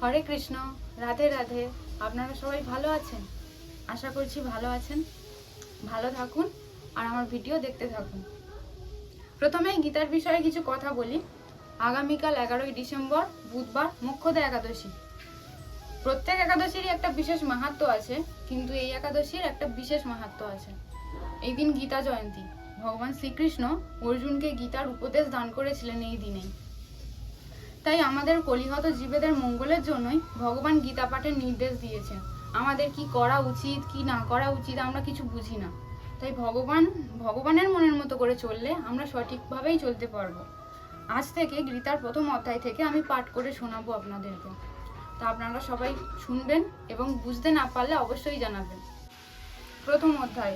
হরে কৃষ্ণ, রাধে রাধে। আপনারা সবাই ভালো আছেন? আশা করছি ভালো আছেন। ভালো থাকুন আর আমার ভিডিও দেখতে থাকুন। প্রথমেই গীতার বিষয়ে কিছু কথা বলি। আগামীকাল 11ই ডিসেম্বর বুধবার মোক্ষদা একাদশী। প্রত্যেক একাদশীরই একটা বিশেষ মাহাত্ম্য আছে, কিন্তু এই একাদশীর একটা বিশেষ মাহাত্ম্য আছে। এই দিন গীতা জয়ন্তী। ভগবান শ্রীকৃষ্ণ অর্জুনকে গীতার উপদেশ দান করেছিলেন এই দিনেই। তাই আমাদের কলিহত জীবেদের মঙ্গলের জন্যই ভগবান গীতা পাঠের নির্দেশ দিয়েছেন। আমাদের কি করা উচিত কি না করা উচিত আমরা কিছু বুঝি না। তাই ভগবানের মনের মতো করে চললে আমরা সঠিকভাবেই চলতে পারবো। আজ থেকে গীতার প্রথম অধ্যায় থেকে আমি পাঠ করে শোনাবো আপনাদেরকে। তা আপনারা সবাই শুনবেন এবং বুঝতে না পারলে অবশ্যই জানাবেন। প্রথম অধ্যায়,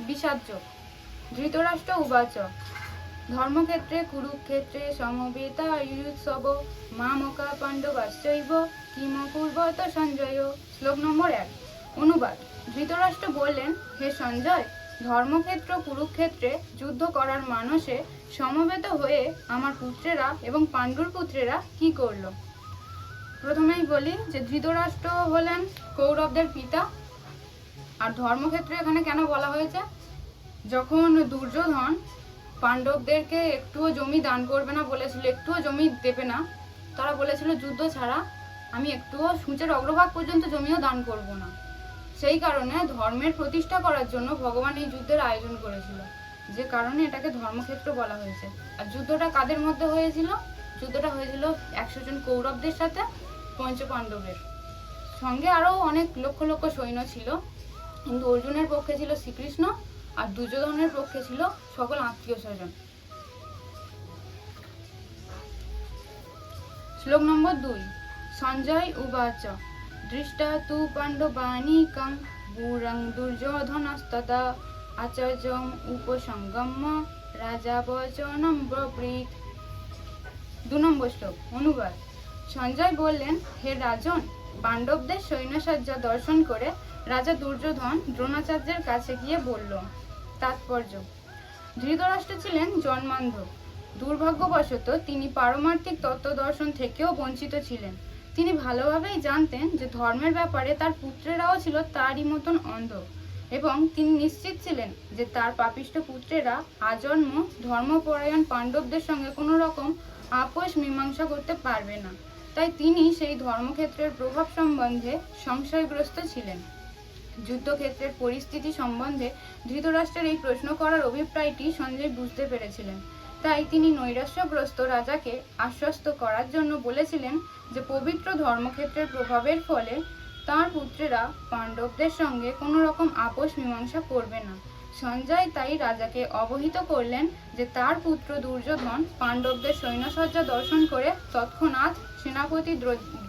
বিষাদযোগ। ধৃতরাষ্ট্র উবাচ ধর্মক্ষেত্রে কুরুক্ষেত্রে সমবেতায়ুৎসব মামকা পাণ্ডবাশ্চৈব কিম কুর্বত সঞ্জয়। শ্লোক নম্বর 1। অনুবাদ। ধৃতরাষ্ট্র বললেন, হে সঞ্জয়, ধর্মক্ষেত্র কুরুক্ষেত্রে যুদ্ধ করার মানসে সমবেত হয়ে আমার পুত্রেরা এবং পাণ্ডুর পুত্রেরা কি করল। প্রথমেই বলি যে ধৃতরাষ্ট্র হলেন কৌরবদের পিতা। আর ধর্মক্ষেত্রে এখানে কেন বলা হয়েছে? যখন দুর্যোধন পাণ্ডবদেরকে একটুও জমি দান করবে না বলেছিল, একটুও জমি দেবে না, তারা বলেছিল যুদ্ধ ছাড়া আমি একটুও সূচের অগ্রভাগ পর্যন্ত জমিও দান করব না। সেই কারণে ধর্মের প্রতিষ্ঠা করার জন্য ভগবান এই যুদ্ধের আয়োজন করেছিল, যে কারণে এটাকে ধর্মক্ষেত্র বলা হয়েছে। আর যুদ্ধটা কাদের মধ্যে হয়েছিল? যুদ্ধটা হয়েছিল 100 জন কৌরবদের সাথে পঞ্চপাণ্ডবের সঙ্গে আরো অনেক লক্ষ লক্ষ সৈন্য ছিল, কিন্তু অর্জুনের পক্ষে ছিল শ্রীকৃষ্ণ আর দুর্যোধনের পক্ষে ছিল সকল আত্মীয় স্বজন। শ্লোক নম্বর 2। সঞ্জয় উবাচ দৃষ্টা তু পাণ্ডবানীকং বুরং দুর্যোধনস্তদা আচার্যং উপসঙ্গম্য রাজা বচনম ব্রবৃত। 2 নম্বর শ্লোক। অনুবাদ। সঞ্জয় বললেন, হে রাজন, পাণ্ডবদের সৈন্যসজ্জা দর্শন করে রাজা দুর্যোধন দ্রোণাচার্যের কাছে গিয়ে বলল। তাৎপর্য। ধৃতরাষ্ট্র ছিলেন জন্মান্ধ। দুর্ভাগ্যবশত তিনি পারমার্থিক তত্ত্ব দর্শন থেকেও বঞ্চিত ছিলেন। তিনি ভালোভাবেই জানতেন যে ধর্মের ব্যাপারে তার পুত্রেরাও ছিল তারই মতন অন্ধ, এবং তিনি নিশ্চিত ছিলেন যে তার পাপিষ্ঠ পুত্রেরা আজন্ম ধর্মপরায়ণ পাণ্ডবদের সঙ্গে কোনো রকম আপোষ মীমাংসা করতে পারবে না। তাই তিনি সেই ধর্মক্ষেত্রের প্রভাব সম্বন্ধে সংশয়গ্রস্ত ছিলেন। যুদ্ধক্ষেত্রের পরিস্থিতি সম্বন্ধে ধৃতরাষ্ট্রের এই প্রশ্ন করার অভিপ্রায়টি সঞ্জয় বুঝতে পেরেছিলেন। তাই তিনি নৈরাশ্যগ্রস্ত রাজাকে আশ্বস্ত করার জন্য বলেছিলেন যে পবিত্র ধর্মক্ষেত্রের প্রভাবের ফলে তার পুত্রেরা পাণ্ডবদের সঙ্গে কোনো রকম আপোষ মীমাংসা করবে না। সঞ্জয় তাই রাজাকে অবহিত করলেন যে তার পুত্র দুর্যোধন পাণ্ডবদের সৈন্যসজ্জা দর্শন করে তৎক্ষণাৎ সেনাপতি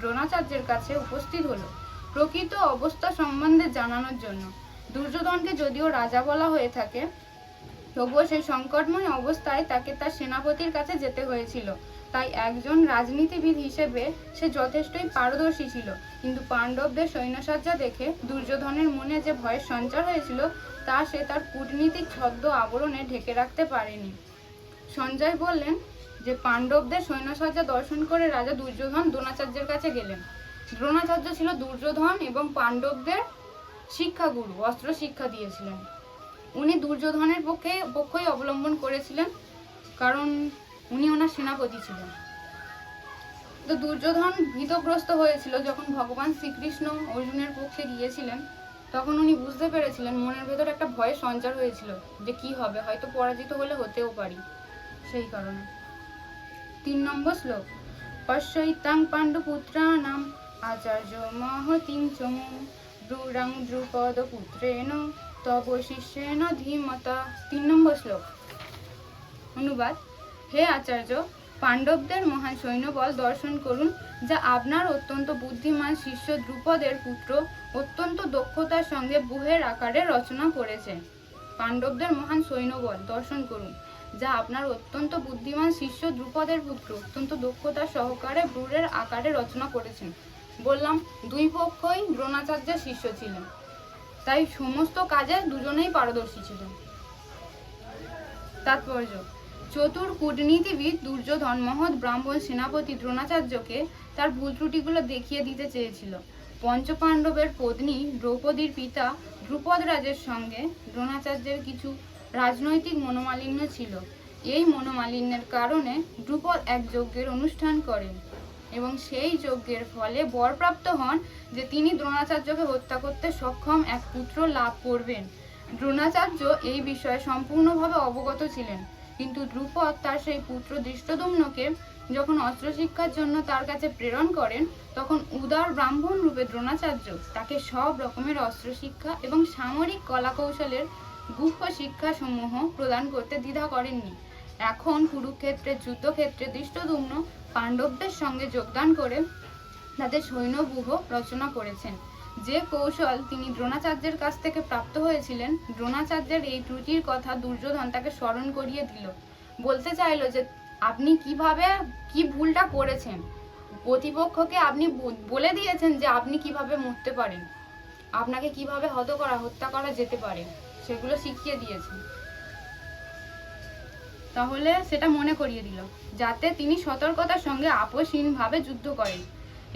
দ্রোণাচার্যের কাছে উপস্থিত হলো প্রকৃত অবস্থা সম্বন্ধে জানানোর জন্য। দুর্যোধনকে যদিও রাজা বলা হয়ে থাকে, তবুও সেই সংকটময় অবস্থায় তাকে তার সেনাপতির কাছে যেতে হয়েছিল। তাই একজন রাজনীতিবিদ হিসেবে সে যথেষ্টই পারদর্শী ছিল, কিন্তু পাণ্ডবদের সৈন্যসজ্জা দেখে দুর্যোধনের মনে যে ভয়ের সঞ্চার হয়েছিল তা সে তার কূটনীতিক ছদ্ম আবরণে ঢেকে রাখতে পারেনি। সঞ্জয় বললেন যে পাণ্ডবদের সৈন্যসজ্জা দর্শন করে রাজা দুর্যোধন দ্রোণাচার্যের কাছে গেলেন। দ্রোণাচার্য ছিল দুর্যোধন এবং পাণ্ডবদের শিক্ষাগুরু, অস্ত্র শিক্ষা দিয়েছিলেন। উনি দুর্যোধনের পক্ষই অবলম্বন করেছিলেন, কারণ উনি ওনার সেনাপতি ছিলেন। তো দুর্যোধন ভীতগ্রস্ত হয়েছিল যখন ভগবান শ্রীকৃষ্ণ অর্জুনের পক্ষে গিয়েছিলেন। তখন উনি বুঝতে পেরেছিলেন, মনের ভেতর একটা ভয়ের সঞ্চার হয়েছিল যে কি হবে, হয়তো পরাজিত হলে হতেও পারি। সেই কারণে 3 নম্বর শ্লোক। পশ্যৈতাং পাণ্ডুপুত্রাণাম আচার্য মহতিং চমু ব্রুরাং দ্রুপদ পুত্রেণ তব শিষ্যেন ধীমতা। 3 নম্বর শ্লোক। অনুবাদ। হে আচার্য, পাণ্ডবদের মহান সৈন্যবল দর্শন করুন, যা আপনার অত্যন্ত বুদ্ধিমান শিষ্য দ্রুপদের পুত্র অত্যন্ত দক্ষতার সঙ্গে ব্যূহের আকারে রচনা করেছে। পাণ্ডবদের মহান সৈন্যবল দর্শন করুন, যা আপনার অত্যন্ত বুদ্ধিমান শিষ্য দ্রুপদের পুত্র অত্যন্ত দক্ষতার সহকারে ব্যূহের আকারে রচনা করেছেন। বললাম, দুই পক্ষই দ্রোণাচার্যের শিষ্য ছিলেন, তাই সমস্ত কাজে দুজনেই পারদর্শী ছিলেন। তাৎপর্য। চতুর কূটনীতিবিদ দুর্যোধন মহৎ ব্রাহ্মণ সেনাপতি দ্রোণাচার্যকে তার ভুল ত্রুটিগুলো দেখিয়ে দিতে চেয়েছিল। পঞ্চপাণ্ডবের পত্নী দ্রৌপদীর পিতা ধ্রুপদ রাজের সঙ্গে দ্রোণাচার্যের কিছু রাজনৈতিক মনোমালিন্য ছিল। এই মনোমালিন্যের কারণে ধ্রুপদ এক যজ্ঞের অনুষ্ঠান করেন এবং সেই যজ্ঞের ফলে বরপ্রাপ্ত হন যে তিনি দ্রোণাচার্যকে হত্যা করতে সক্ষম এক পুত্র লাভ করবেন। দ্রোণাচার্য এই বিষয়ে সম্পূর্ণভাবে অবগত ছিলেন, কিন্তু ধ্রুপদ তার সেই পুত্র ধৃষ্টদ্যুম্নকে যখন অস্ত্র শিক্ষার জন্য তার কাছে প্রেরণ করেন, তখন উদার ব্রাহ্মণ রূপে দ্রোণাচার্য তাকে সব রকমের অস্ত্র শিক্ষা এবং সামরিক কলাকৌশলের গুহ্য শিক্ষা সমূহ প্রদান করতে দ্বিধা করেননি। এখন কুরুক্ষেত্রের যুদ্ধক্ষেত্রে ধৃষ্টদ্যুম্ন পাণ্ডবদের সঙ্গে যোগদান করে তাদের সৈন্যব্যূহ রচনা করেছেন। যে কৌশল তিনি দ্রোণাচার্যের কাছ থেকে প্রাপ্ত হয়েছিলেন, দ্রোণাচার্যের এই ত্রুটির কথা দুর্যোধন তাকে স্মরণ করিয়ে দিল। বলতে চাইল যে আপনি কি ভুলটা করেছেন, প্রতিপক্ষকে আপনি বলে দিয়েছেন যে আপনি কিভাবে মরতে পারেন, আপনাকে কিভাবে হত্যা করা যেতে পারে, সেগুলো শিখিয়ে দিয়েছেন। তাহলে সেটা মনে করিয়ে দিল যাতে তিনি সতর্কতার সঙ্গে আপোষহীনভাবে যুদ্ধ করেন।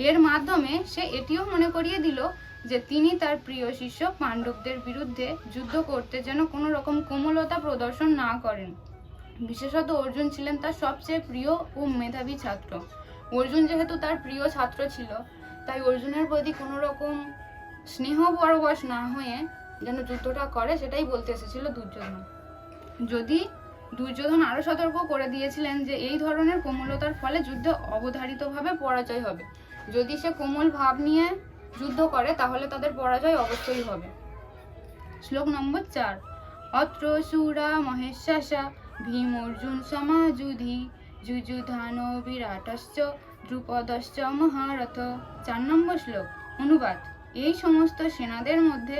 এর মাধ্যমে সে এটিও মনে করিয়ে দিল যে তিনি তার প্রিয় শিষ্য পাণ্ডবদের বিরুদ্ধে যুদ্ধ করতে যেন কোনো রকম কোমলতা প্রদর্শন না করেন। বিশেষত অর্জুন ছিলেন তার সবচেয়ে প্রিয় ও মেধাবী ছাত্র। অর্জুন যেহেতু তার প্রিয় ছাত্র ছিল, তাই অর্জুনের প্রতি কোনো রকম স্নেহ পরবশ না হয়ে যেন যুদ্ধটা করে, সেটাই বলতে এসেছিল দুর্যোধন। যদি দুর্যোধন আরো সতর্ক করে দিয়েছিলেন যে এই ধরনের কোমলতার ফলে যুদ্ধে অবধারিতভাবে পরাজয় হবে। যদি সে কোমল ভাব নিয়ে যুদ্ধ করে তাহলে তাদের পরাজয় অবশ্যই হবে। শ্লোক নম্বর 4। অত্র সুরা মহেশ্বাসা ভীম অর্জুন সমাযুধি যুযুধান বিরাটশ্চ দ্রুপদশ্চ মহারথ। 4 নম্বর শ্লোক। অনুবাদ। এই সমস্ত সেনাদের মধ্যে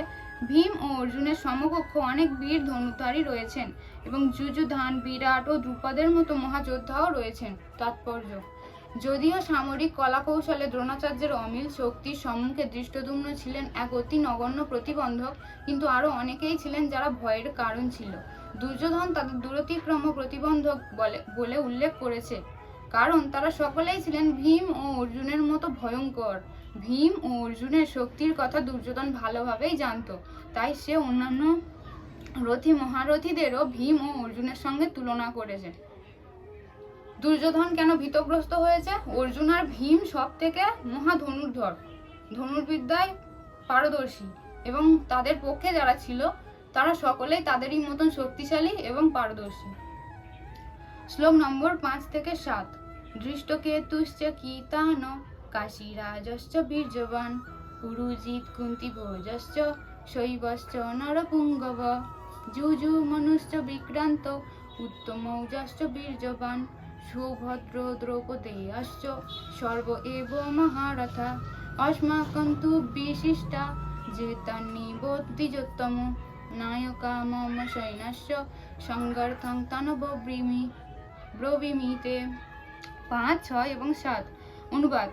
ভীম ও অর্জুনের সমকক্ষ অনেক বীর ধনুধারী রয়েছেন এবং যুযুধান, বিরাট ও দ্রুপদের মতো মহাযোদ্ধাও রয়েছেন। তাৎপর্য: যদিও সামরিক কলাকৌশলে দ্রোণাচার্যের অমিল শক্তির সম্মুখে ধৃষ্টদ্যুম্ন ছিলেন এক অতি নগণ্য প্রতিবন্ধক, কিন্তু আরও অনেকেই ছিলেন যারা ভয়ের কারণ ছিল। দুর্যোধন তাদের দূরতিক্রম প্রতিবন্ধক বলে উল্লেখ করেছে, কারণ তারা সকলেই ছিলেন ভীম ও অর্জুনের মতো ভয়ঙ্কর। ভীম ও অর্জুনের শক্তির কথা দুর্যোধন ভালোভাবেই জানত, তাই সে অন্যান্য মহারথীদেরও ভীম ও অর্জুনের সঙ্গে তুলনা করেছে। দুর্যোধন কেন ভীতগ্রস্ত হয়েছে? অর্জুন আর ভীম সব থেকে মহা ধনুর্ধর, ধনুর্বিদ্যায় পারদর্শী, এবং তাদের পক্ষে যারা ছিল তারা সকলেই তাদেরই মতন শক্তিশালী এবং পারদর্শী। শ্লোক নম্বর 5 থেকে 7। দৃষ্টকেতুশ্চ কীতান কাশীরাজশ্চ বীর্যবান পুরুজিৎ কুন্তিভোজশ্চ শৈবশ্চ নরপুঙ্গব যুযুমনুশ্চ বিক্রান্ত উত্তমৌজাশ্চ বীর্যবান সুভদ্র দ্রৌপদেয়াশ্চ সর্ব এব মহারথা অস্মাকং তু বিশিষ্টা যেতান্নিবোধিযোত্তম নায়কা মম সৈন্যস্য সংগর্থং ব্রবীমিতে। 5, 6 এবং 7। অনুবাদ।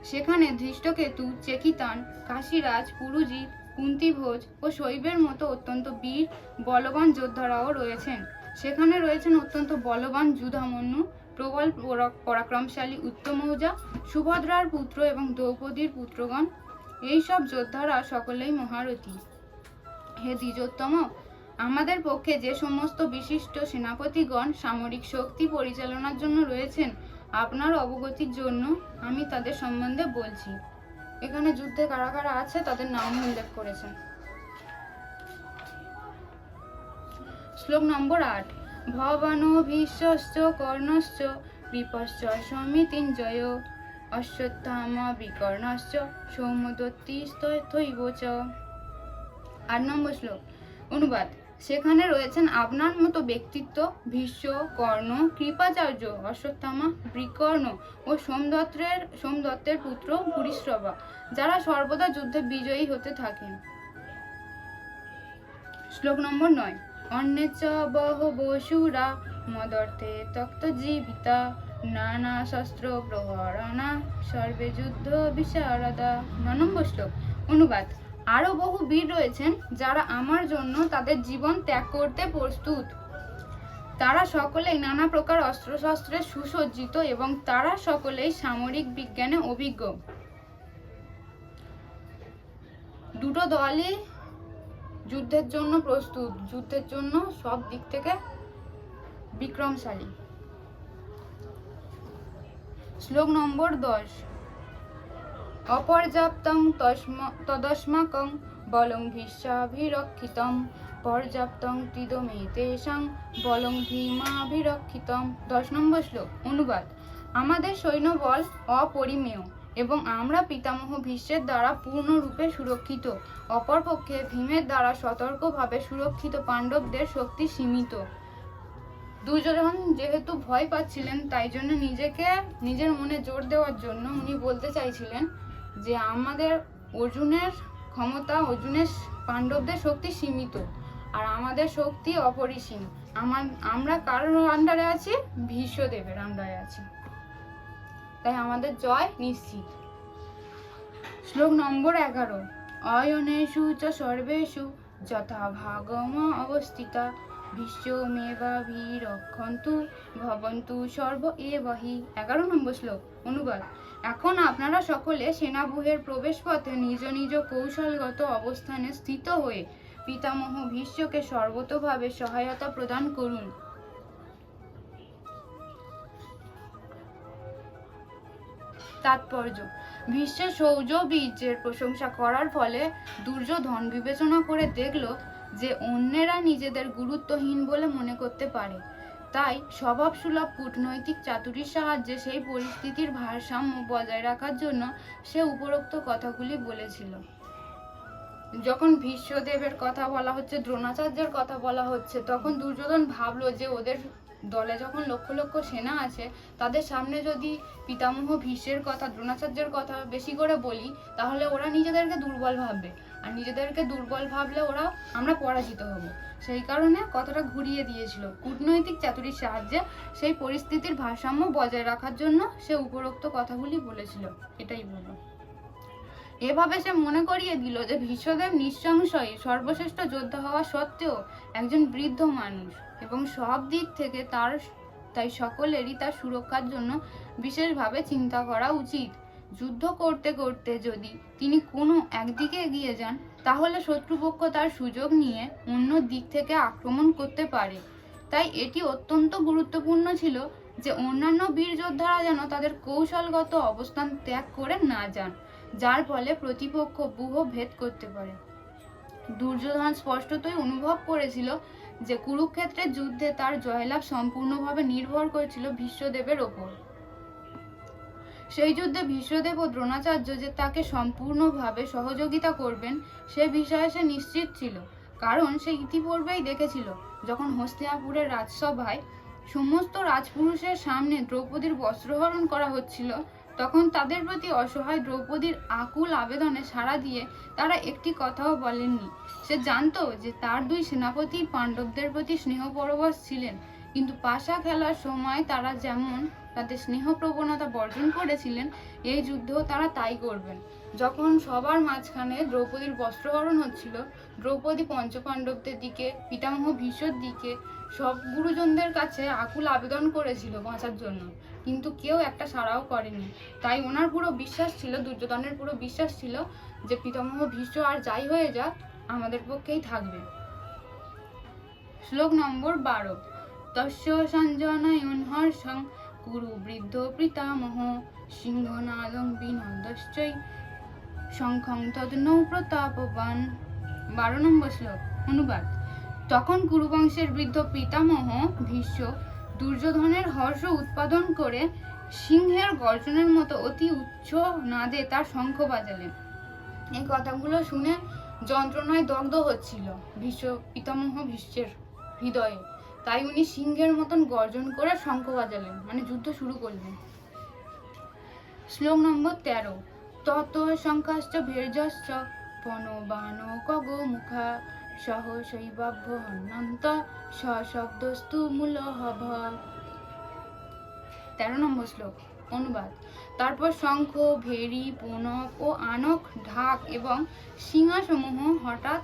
সেখানে ধৃষ্টকেতু, চেকিতান, কাশীরাজ, পুরুজিৎ, কুন্তিভোজ ও শৈবের মতো অত্যন্ত বীর বলবান যোদ্ধারাও রয়েছেন। সেখানে রয়েছেন অত্যন্ত বলবান যুধামন্যু, প্রবল পরাক্রমশালী উত্তমৌজা, সুভদ্রার পুত্র এবং দ্রৌপদীর পুত্রগণ। এইসব যোদ্ধারা সকলেই মহারথী। হে দ্বিজোত্তম, আমাদের পক্ষে যে সমস্ত বিশিষ্ট সেনাপতিগণ সামরিক শক্তি পরিচালনার জন্য রয়েছেন, আপনার অবগতির জন্য আমি তাদের সম্বন্ধে বলছি। এখানে যুদ্ধে কারা কারা আছে তাদের নাম উল্লেখ করেছেন। শ্লোক নম্বর 8। ভবানো ভীষ্মশ্চ কর্ণশ্চ বিপশ্চ সমিতিঞ্জয় অশ্বত্থামা বিকর্ণশ্চ সৌমদত্তিস্তথৈব চ। 8 নম্বর শ্লোক। অনুবাদ। সেখানে রয়েছেন আপনার মতো ব্যক্তিত্ব ভীষ্ম, কর্ণ, কৃপাচার্য, অশ্বত্থামা, বিকর্ণ ও সোমদত্তের পুত্র ভূরিশ্রবা, যারা সর্বদা যুদ্ধে বিজয়ী হতে থাকেন। শ্লোক নম্বর 9। অন্যেচ বহবসুরা মদর্থে তক্তজীবিতা নানা শস্ত্র প্রহরণা সর্বে যুদ্ধ বিশারদা। 9 নম্বর শ্লোক। অনুবাদ। আরো বহু বীর রয়েছেন যারা আমার জন্য তাদের জীবন ত্যাগ করতে প্রস্তুত। তারা সকলেই নানা প্রকার অস্ত্রশস্ত্রে সুসজ্জিত এবং তারা সকলেই সামরিক বিজ্ঞানে অভিজ্ঞ। দুটো দলই যুদ্ধের জন্য প্রস্তুত, যুদ্ধের জন্য সব দিক থেকে বিক্রমশালী। শ্লোক নম্বর 10। অপর্যাপ্তং তদস্মাকং বলং ভীষ্মাভিরক্ষিতং পর্যাপ্তং তিদমেতেষাং বলং ভীমাভিরক্ষিতং। 10 নম্বর শ্লোক। অনুবাদ। আমাদের সৈন্যবল অপরিমেয় এবং আমরা পিতামহ ভীষ্মের দ্বারা পূর্ণরূপে সুরক্ষিত। অপরপক্ষে ভীমের দ্বারা সতর্কভাবে সুরক্ষিত পাণ্ডবদের শক্তি সীমিত। দুর্যোধন যেহেতু ভয় পাচ্ছিলেন, তাই জন্য নিজের মনে জোর দেওয়ার জন্য উনি বলতে চাইছিলেন যে আমাদের অর্জুনের ক্ষমতা, অর্জুনের পাণ্ডবদের শক্তি সীমিত আর আমাদের শক্তি অপরিসীম। আমরা কারোর আন্ডারে আছি? ভীষ্মদেবের আন্ডারে আছি, তাই আমাদের জয় নিশ্চিত। শ্লোক নম্বর 11। অয়নেষু চ সর্বেষু যথা ভাগম অবস্থিতা ভীষ্মেবাভিরক্ষন্তু ভবন্তু সর্ব এবহি। 11 নম্বর শ্লোক। অনুবাদ। এখন আপনারা সকলে সেনাব্যূহের প্রবেশ পথে নিজ নিজ কৌশলগত অবস্থানে স্থিত হয়ে পিতামহ ভীষ্মকে সর্বতোভাবে সহায়তা প্রদান করুন। তাৎপর্য। ভীষ্মের শৌর্য বীর্যের প্রশংসা করার ফলে দুর্যোধন বিবেচনা করে দেখল যে অন্যেরা নিজেদের গুরুত্বহীন বলে মনে করতে পারে, তাই স্বভাবসুলভ কূটনৈতিক চাতুরীর সাহায্যে সেই পরিস্থিতির ভারসাম্য বজায় রাখার জন্য সে উপরোক্ত কথাগুলি বলেছিল। যখন ভীষ্মদেবের কথা বলা হচ্ছে, দ্রোণাচার্যের কথা বলা হচ্ছে, তখন দুর্যোধন ভাবলো যে ওদের দলে যখন লক্ষ লক্ষ সেনা আছে, তাদের সামনে যদি পিতামহ ভীষ্মের কথা, দ্রোণাচার্যের কথা বেশি করে বলি, তাহলে ওরা নিজেদেরকে দুর্বল ভাববে, আর নিজেদেরকে দুর্বল ভাবলে আমরা পরাজিত হব। সেই কারণে কথাটা ঘুরিয়ে দিয়েছিল। কূটনৈতিক চাতুরীর সাহায্যে সেই পরিস্থিতির ভারসাম্য বজায় রাখার জন্য সে উপরোক্ত কথাগুলি বলেছিল। এটাই বলল। এভাবে সে মনে করিয়ে দিল যে ভীষ্মদেব নিঃসংশয়ী সর্বশ্রেষ্ঠ যোদ্ধা হওয়া সত্ত্বেও একজন বৃদ্ধ মানুষ এবং সব দিক থেকে তাই সকলেরই তার সুরক্ষার জন্য বিশেষভাবে চিন্তা করা উচিত। যুদ্ধ করতে করতে যদি তিনি কোনো একদিকে এগিয়ে যান, তাহলে শত্রুপক্ষ তার সুযোগ নিয়ে অন্য দিক থেকে আক্রমণ করতে পারে। তাই এটি অত্যন্ত গুরুত্বপূর্ণ ছিল যে অন্যান্য বীর যোদ্ধারা যেন তাদের কৌশলগত অবস্থান ত্যাগ করে না যান, যার ফলে প্রতিপক্ষ ব্যূহ ভেদ করতে পারে। দুর্যোধন স্পষ্টতই অনুভব করেছিল যে কুরুক্ষেত্রের যুদ্ধে তার জয়লাভ সম্পূর্ণভাবে নির্ভর করেছিল ভীষ্মদেবের ওপর। সেই যুদ্ধে ভীষ্মদেব ও দ্রোণাচার্য যে তাকে সম্পূর্ণভাবে সহযোগিতা করবেন সে বিষয়ে সে নিশ্চিত ছিল, কারণ সে ইতিপূর্বেই দেখেছিল যখন হস্তিনাপুরের রাজসভায় সমস্ত রাজপুরুষের সামনে দ্রৌপদীর বস্ত্রহরণ করা হচ্ছিল, তখন তাদের প্রতি অসহায় দ্রৌপদীর আকুল আবেদনে সাড়া দিয়ে তারা একটি কথাও বলেননি। সে জানতো যে তার দুই সেনাপতি পাণ্ডবদের প্রতি স্নেহপরবশ ছিলেন, কিন্তু পাশা খেলার সময় তারা যেমন তাদের স্নেহ প্রবণতা বর্জন করেছিলেন, এই যুদ্ধেও তারা তাই করবেন। যখন সবার মাঝখানে দ্রৌপদীর বস্ত্রহরণ হচ্ছিল, দ্রৌপদী পঞ্চপাণ্ডবদের দিকে, পিতামহ ভীষ্মের দিকে, সব গুরুজনদের কাছে আকুল আবেদন করেছিল বাঁচার জন্য, কিন্তু কেউ একটা সাড়াও করেনি। তাই ওনার পুরো বিশ্বাস ছিল, দুর্যোধনের পুরো বিশ্বাস ছিল যে পিতামহ ভীষ্ম আর যাই হয়ে যাক আমাদের পক্ষেই থাকবে। শ্লোক নম্বর 12। তস্য সঞ্জনয়ন হর্ষং কুরু বৃদ্ধ পিতামহ সিংহনাদং বিনন্দশ্চৈ শঙ্খং তদনৌ প্রতাপবান। 12 নম্বর শ্লোক। অনুবাদ। তখন কুরুবংশের বৃদ্ধ পিতামহ ভীষ্ম দুর্যোধনের হর্ষ উৎপাদন করে সিংহের গর্জনের মতো অতি উচ্চ নাদে তার শঙ্খ বাজালেন। এই কথাগুলো শুনে যন্ত্রণায় দগ্ধ হচ্ছিল পিতামহ ভীষ্মের হৃদয়ে, তাই উনি সিংহের মতন গর্জন করে শঙ্খ বাজালেন, মানে যুদ্ধ শুরু করলেন। শ্লোক নম্বর 13। তত শঙ্খাশ্চ ভীর্যশ্চ পনবান কগো মুখা সহ শৈবাভ্য হন্যন্ত সশব্দস্তু মূলহভ। 13 নম্বর শ্লোক। অনুবাদ। তারপর শঙ্খ, ভেরি, পনক ও আনক, ঢাক এবং সিংহাসমূহ হঠাৎ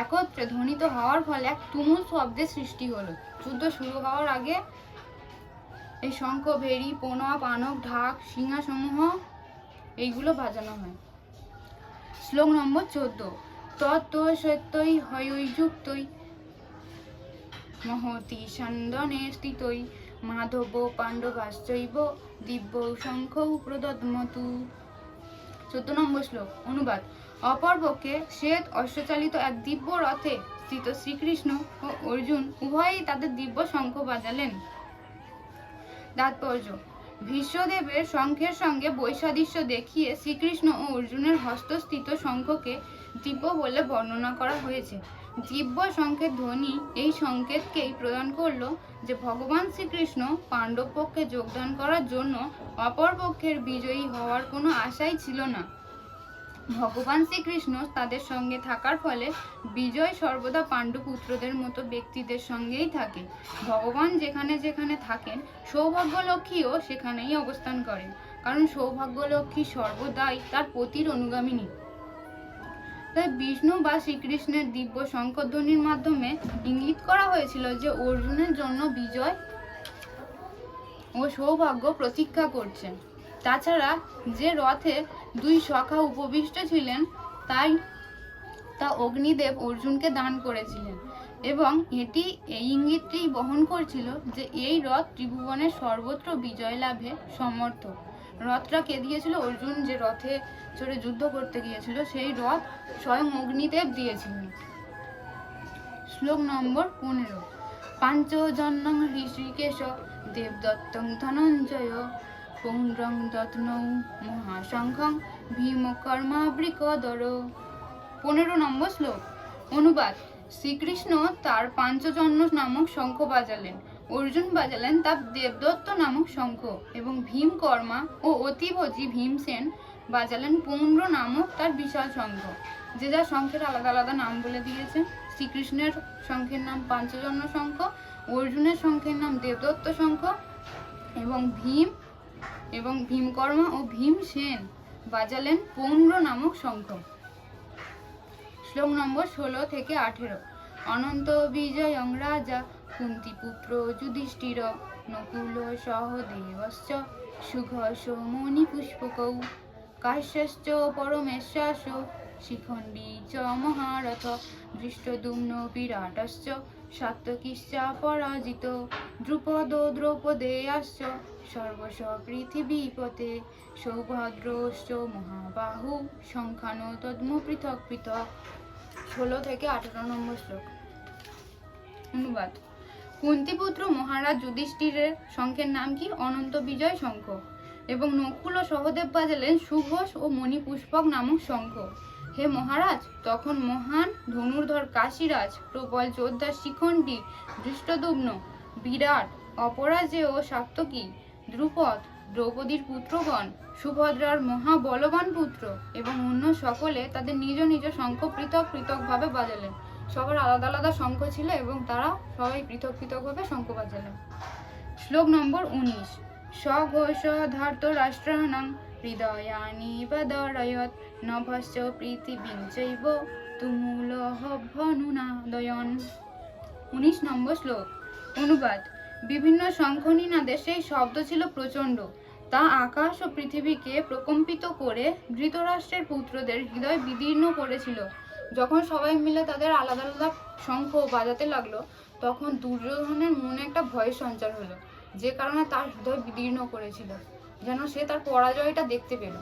একত্রে ধ্বনিত হওয়ার ফলে এক তুমুল শব্দের সৃষ্টি হলো। যুদ্ধ শুরু হওয়ার আগে এই শঙ্খ, ভেরি, পোনা, পানক, ঢাক, সিংহাসমূহ এইগুলো বাজানো হয়। শ্লোক নম্বর 14। তত্ত্ব সত্যই হয়যুক্তই মহতি সন্দনে স্থিতই মাধব পাণ্ডবাশ্চৈব দিব্য শঙ্খৌ প্রদদ্মতু। 14 নম্বর শ্লোক। অনুবাদ। অপরপক্ষে শ্বেত অশ্বচালিত এক দিব্য রথে স্থিত শ্রীকৃষ্ণ ও অর্জুন উভয়েই তাদের দিব্য শঙ্খ বাজালেন। তাৎপর্য: ভীষ্মদেবের শঙ্খের সঙ্গে বৈসাদৃশ্য দেখিয়ে শ্রীকৃষ্ণ ও অর্জুনের হস্তস্থিত শঙ্খকে দিব্য বলে বর্ণনা করা হয়েছে। দিব্য শঙ্খের ধ্বনি এই সংকেতকেই প্রদান করল যে ভগবান শ্রীকৃষ্ণ পাণ্ডব পক্ষে যোগদান করার জন্য অপর পক্ষের বিজয়ী হওয়ার কোনো আশাই ছিল না। ভগবান শ্রীকৃষ্ণ তাদের সঙ্গে থাকার ফলে বিজয় সর্বদা পাণ্ডুপুত্রদের মতো ব্যক্তিদের সঙ্গেই থাকে। ভগবান যেখানে যেখানে থাকেন, সৌভাগ্যলক্ষ্মীও সেখানেই অবস্থান করেন, কারণ সৌভাগ্যলক্ষ্মী সর্বদাই তার পতির অনুগামিনী। তাই বিষ্ণু বা শ্রীকৃষ্ণের দিব্য শঙ্খধ্বনির মাধ্যমে ইঙ্গিত করা হয়েছিল যে অর্জুনের জন্য বিজয় ও সৌভাগ্য প্রতীক্ষা করছে। তাছাড়া যে রথে দুই সখা উপবিষ্ট ছিলেন তা অগ্নিদেব অর্জুনকে দান করেছিলেন, এবং এটি এই ইঙ্গিতটি বহন করছিল যে এই রথ ত্রিভুবনের সর্বত্র বিজয় লাভে সমর্থ। রথটা কে দিয়েছিল? অর্জুন যে রথে চড়ে যুদ্ধ করতে গিয়েছিল সেই রথ স্বয়ং অগ্নিদেব দিয়েছিলেন। শ্লোক নম্বর 15। পাঞ্চজন্যং ঋষিকেশ দেবদত্তং ধনঞ্জয় পৌণ্ড্রং দত্নৌ মহাশঙ্খং ভীমকর্মাবৃকোদর। 15 নম্বর শ্লোক। অনুবাদ। শ্রীকৃষ্ণ তার পাঞ্চজন্য নামক শঙ্খ বাজালেন, অর্জুন বাজালেন তার দেবদত্ত নামক শঙ্খ, এবং ভীমকর্মা ও অতিভোজী ভীমসেন বাজালেন পৌণ্ড্র নামক তার বিশাল শঙ্খ। যে যার শঙ্খের আলাদা আলাদা নাম বলে দিয়েছে। শ্রীকৃষ্ণের শঙ্খের নাম পাঞ্চজন্য শঙ্খ, অর্জুনের শঙ্খের নাম দেবদত্ত শঙ্খ, এবং ভীমকর্মা ও ভীমসেন বাজালেন পৌণ্ড্র নামক শঙ্খ। শ্লোক নম্বর 16 থেকে 18। অনন্ত বিজয়ং রাজা কুন্তিপুত্র যুধিষ্ঠির নকুল সহদেবশ্চ সুঘোষ মণিপুষ্পকৌ কাশ্যশ্চ পরমেশ্বরশ্চ শিখণ্ডী চ মহারথ দৃষ্টদ্যুম্ন বিরাটশ্চ সাত্যকীশ্চ পরাজিত দ্রুপদ দ্রৌপদেয়াশ্চ সর্বশ পৃথিবীপতে সৌভদ্রশ্চ মহাবাহু সংখ্যান তদ্ম পৃথক পৃথক। 16 থেকে 18 নম্বর শ্লোক। অনুবাদ। কুন্তিপুত্র মহারাজ যুধিষ্ঠিরের শঙ্খের নাম কি? অনন্ত বিজয় শঙ্খ, এবং নকুল ও সহদেব বাজালেন সুঘোষ ও মণিপুষ্পক নামক শঙ্খ। হে মহারাজ, তখন মহান ধনুর্ধর কাশীরাজ, প্রবল যোদ্ধা শিখণ্ডী, ধৃষ্টদ্যুম্ন, বিরাট, অপরাজেয় সাত্যকী, দ্রুপদ, দ্রৌপদীর পুত্রগণ, সুভদ্রার মহাবলবান পুত্র এবং অন্য সকলে তাদের নিজ নিজ শঙ্খ পৃথক পৃথকভাবে বাজালেন। সবার আলাদা আলাদা শঙ্খ ছিল এবং তারা সবাই পৃথক পৃথকভাবে শঙ্খ বাজালেন। শ্লোক নম্বর 19। স্বঘোষ ধার্তরাষ্ট্রাণাং হৃদয়ানি বদরয়ৎ নভশ্চ পৃথিবীং চৈব তুমুলহভ্যনুনাদয়ন। 19 নম্বর শ্লোক। অনুবাদ। বিভিন্ন শঙ্খনিনাদের সেই শব্দ ছিল প্রচণ্ড, তা আকাশ ও পৃথিবীকে প্রকম্পিত করে ধৃতরাষ্ট্রের পুত্রদের হৃদয় বিদীর্ণ করেছিল। যখন সবাই মিলে তাদের আলাদা আলাদা শঙ্খ বাজাতে লাগলো, তখন দুর্যোধনের মনে একটা ভয়ের সঞ্চার হলো, যে কারণে তার হৃদয় বিদীর্ণ করেছিল, যেন সে তার পরাজয়টা দেখতে পেল।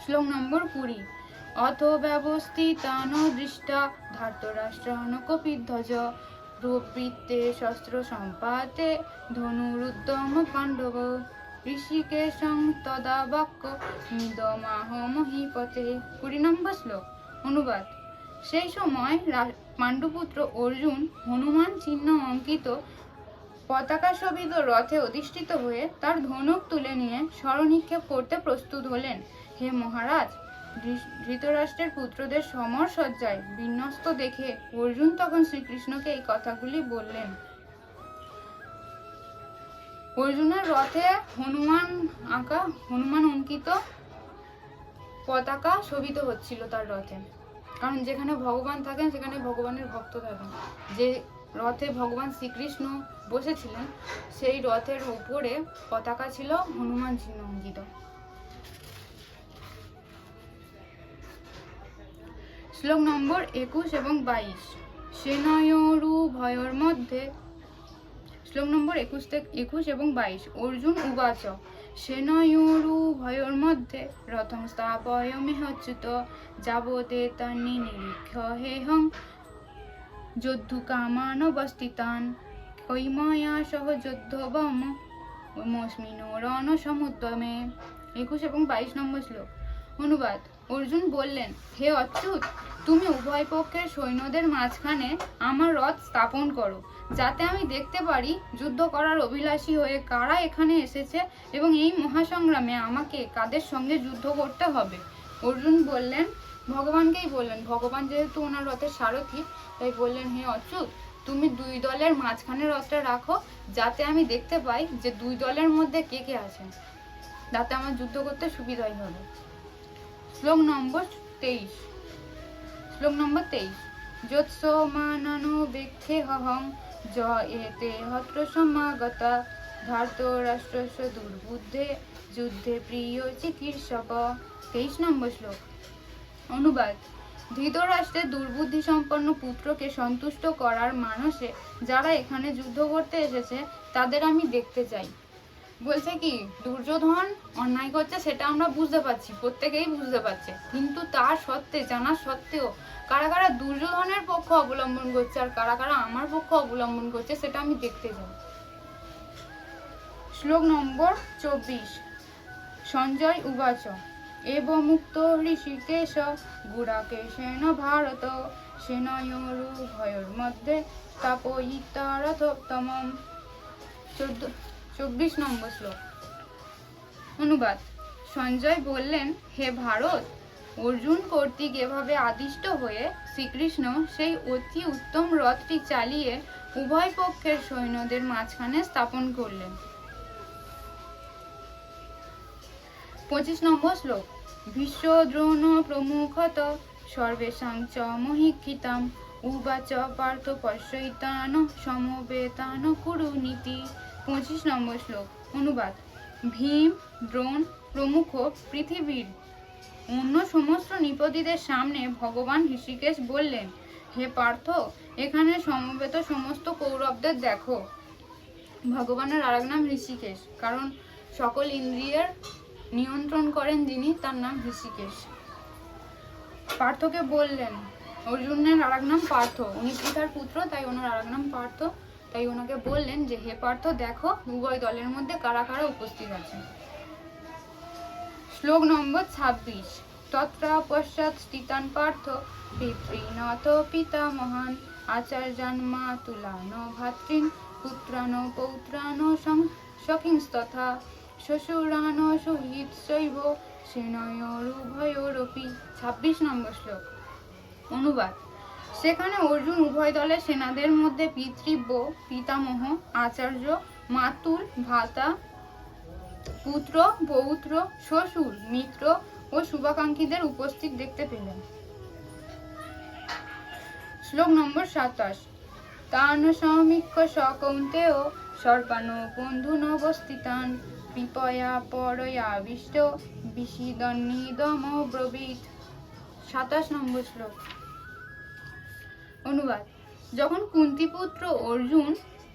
শ্লোক নম্বর 20। অথ ব্যবস্থিতান দৃষ্টা ধার্তরাষ্ট্রান কপিধ্বজ প্রবৃত্তে শস্ত্র সম্পাতে ধনুরুদ্যম পাণ্ডব ঋষিকেশং তদা বাক্য নিদমাহ মহীপতে। 20 নম্বর শ্লোক। অনুবাদ। সেই সময় পাণ্ডুপুত্র অর্জুন হনুমান চিহ্ন অঙ্কিত পতাকা শোভিত রথে অধিষ্ঠিত হয়ে তার ধনুক তুলে নিয়ে স্বরনিক্ষেপ করতে প্রস্তুত হলেন। হে মহারাজ, ধৃতরাষ্ট্রের পুত্রদের সমর সজ্জায় বিন্যস্ত দেখে অর্জুন তখন শ্রীকৃষ্ণকে এই কথাগুলি বললেন। অর্জুনের রথে হনুমান অঙ্কিত পতাকা শোভিত হচ্ছিল তার রথে। কারণ যেখানে ভগবান থাকেন সেখানে ভগবানের ভক্ত থাকেন। যে রথে ভগবান শ্রীকৃষ্ণ বসেছিলেন সেই রথের উপরে পতাকা ছিল হনুমান চিহ্ন অঙ্কিত। শ্লোক নম্বর 21 এবং 22। সেনয়োরুভয়োর মধ্যে, শ্লোক নম্বর 21 এবং 22। অর্জুন উবাচ সেনয়োরুভয়োর মধ্যে রথং স্থাপয়াম্যচ্যুত যাবতে তন্নি নিরীক্ষ্য হেহং যোদ্ধুকামানবস্থিতান কৈময়া সহ যোদ্ধবমস্মিনো রণসমুদ্যমে। 21 এবং 22 নম্বর শ্লোক। অনুবাদ। অর্জুন বললেন, হে অচ্যুত, তুমি উভয় পক্ষের সৈন্যদের মাঝখানে আমার রথ স্থাপন করো, যাতে আমি দেখতে পারি যুদ্ধ করার অভিলাষী হয়ে কারা এখানে এসেছে এবং এই মহাসংগ্রামে আমাকে কাদের সঙ্গে যুদ্ধ করতে হবে। অর্জুন বললেন, ভগবানকেই বললেন, ভগবান যেহেতু ওনার রথের সারথি, তাই বললেন, হে অচ্যুত, তুমি দুই দলের মাঝখানে রথটা রাখো, যাতে আমি দেখতে পাই যে দুই দলের মধ্যে কে কে আছেন, যাতে আমার যুদ্ধ করতে সুবিধাই হবে। শ্লোক নম্বর 23। শ্লোক নম্বর 23। যৎসমাননো বেক্ষেহং য এতে হত্র সমাগতা ধার্তরাষ্ট্রস্য দুর্বুদ্ধে যুদ্ধে প্রিয় চিকিৎসক। 23 নম্বর শ্লোক। অনুবাদ। ধৃতরাষ্ট্রের দুর্বুদ্ধি সম্পন্ন পুত্রকে সন্তুষ্ট করার মানসে যারা এখানে যুদ্ধ করতে এসেছে তাদের আমি দেখতে চাই। বলছে কি, দুর্যোধন অন্যায় করছে সেটা আমরা বুঝতে পারছি, প্রত্যেকেই বুঝতে পারছে, কিন্তু তার সত্ত্বে, জানার সত্ত্বেও কারা কারা দুর্যোধনের পক্ষ অবলম্বন করছে আর কারা কারা আমার পক্ষ অবলম্বন করছে সেটা আমি দেখতে চাই। শ্লোক নম্বর 24। সঞ্জয় উবাচ এবমুক্ত ঋষিকেশ গুড়াকেশেন ভারত সেনয়োরুভয়োর মধ্যে স্থাপয়িতা রথোত্তমম। 24 নম্বর শ্লোক। অনুবাদ। সঞ্জয় বললেন, হে ভারত, অর্জুন কর্তৃক এভাবে আদিষ্ট হয়ে শ্রীকৃষ্ণ সেই অতি উত্তম রথটি চালিয়ে উভয় পক্ষের সৈন্যদের মাঝখানে স্থাপন করলেন। 25 নম্বর শ্লোক। ভীষ্ম দ্রোণ প্রমুখত সর্বেষাং চ মহীক্ষিতাম উবাচ পার্থ পশ্যৈতান সমবেতান কুরুনীতি। 25 নম্বর শ্লোক। অনুবাদ। ভীম, দ্রোণ প্রমুখ পৃথিবীর অন্য সমস্ত নৃপতিদের সামনে ভগবান ঋষিকেশ বললেন, হে পার্থ, এখানে সমবেত সমস্ত কৌরবদের দেখো। ভগবানের আরেক নাম ঋষিকেশ, কারণ সকল ইন্দ্রিয়ের নিয়ন্ত্রণ করেন যিনি, তার নাম ঋষিকেশ। পার্থকে বললেন, অর্জুনের আরেক নাম পার্থ, উনি পিতার পুত্র, তাই ওনার আরেক নাম পার্থ, তাই ওনাকে বললেন যে হে পার্থ, দেখো উভয় দলের মধ্যে কারা কারা উপস্থিত আছে। শ্লোক নম্বর 26। তত্র পশ্চাৎ স্থিতান পার্থ পিতৃনথ পিতামহান আচার্যান মাতুলান ভ্রাতৃন পুত্রান পৌত্রান সখিংস্তথা শ্বশুরান সহিতৈব সেনয়োরুভয়োরপি। 26 নম্বর শ্লোক। অনুবাদ। সেখানে অর্জুন উভয় দলের সেনাদের মধ্যে পিতৃব্য, পিতামহ, আচার্য, মাতুল, ভ্রাতা, পুত্র, পৌত্র, শ্বশুর, মিত্র ও শুভাকাঙ্ক্ষীদের উপস্থিত দেখতে পেলেন। শ্লোক নম্বর 27। তান সমীক্ষ সকৌন্তেয় সর্বান বন্ধুনবস্থিতান বিপয়া পরয়াবিষ্ট বিষিদন্নিদমব্রবীত। 27 নম্বর শ্লোক। অনুবাদ। যখন কুন্তিপুত্র অর্জুন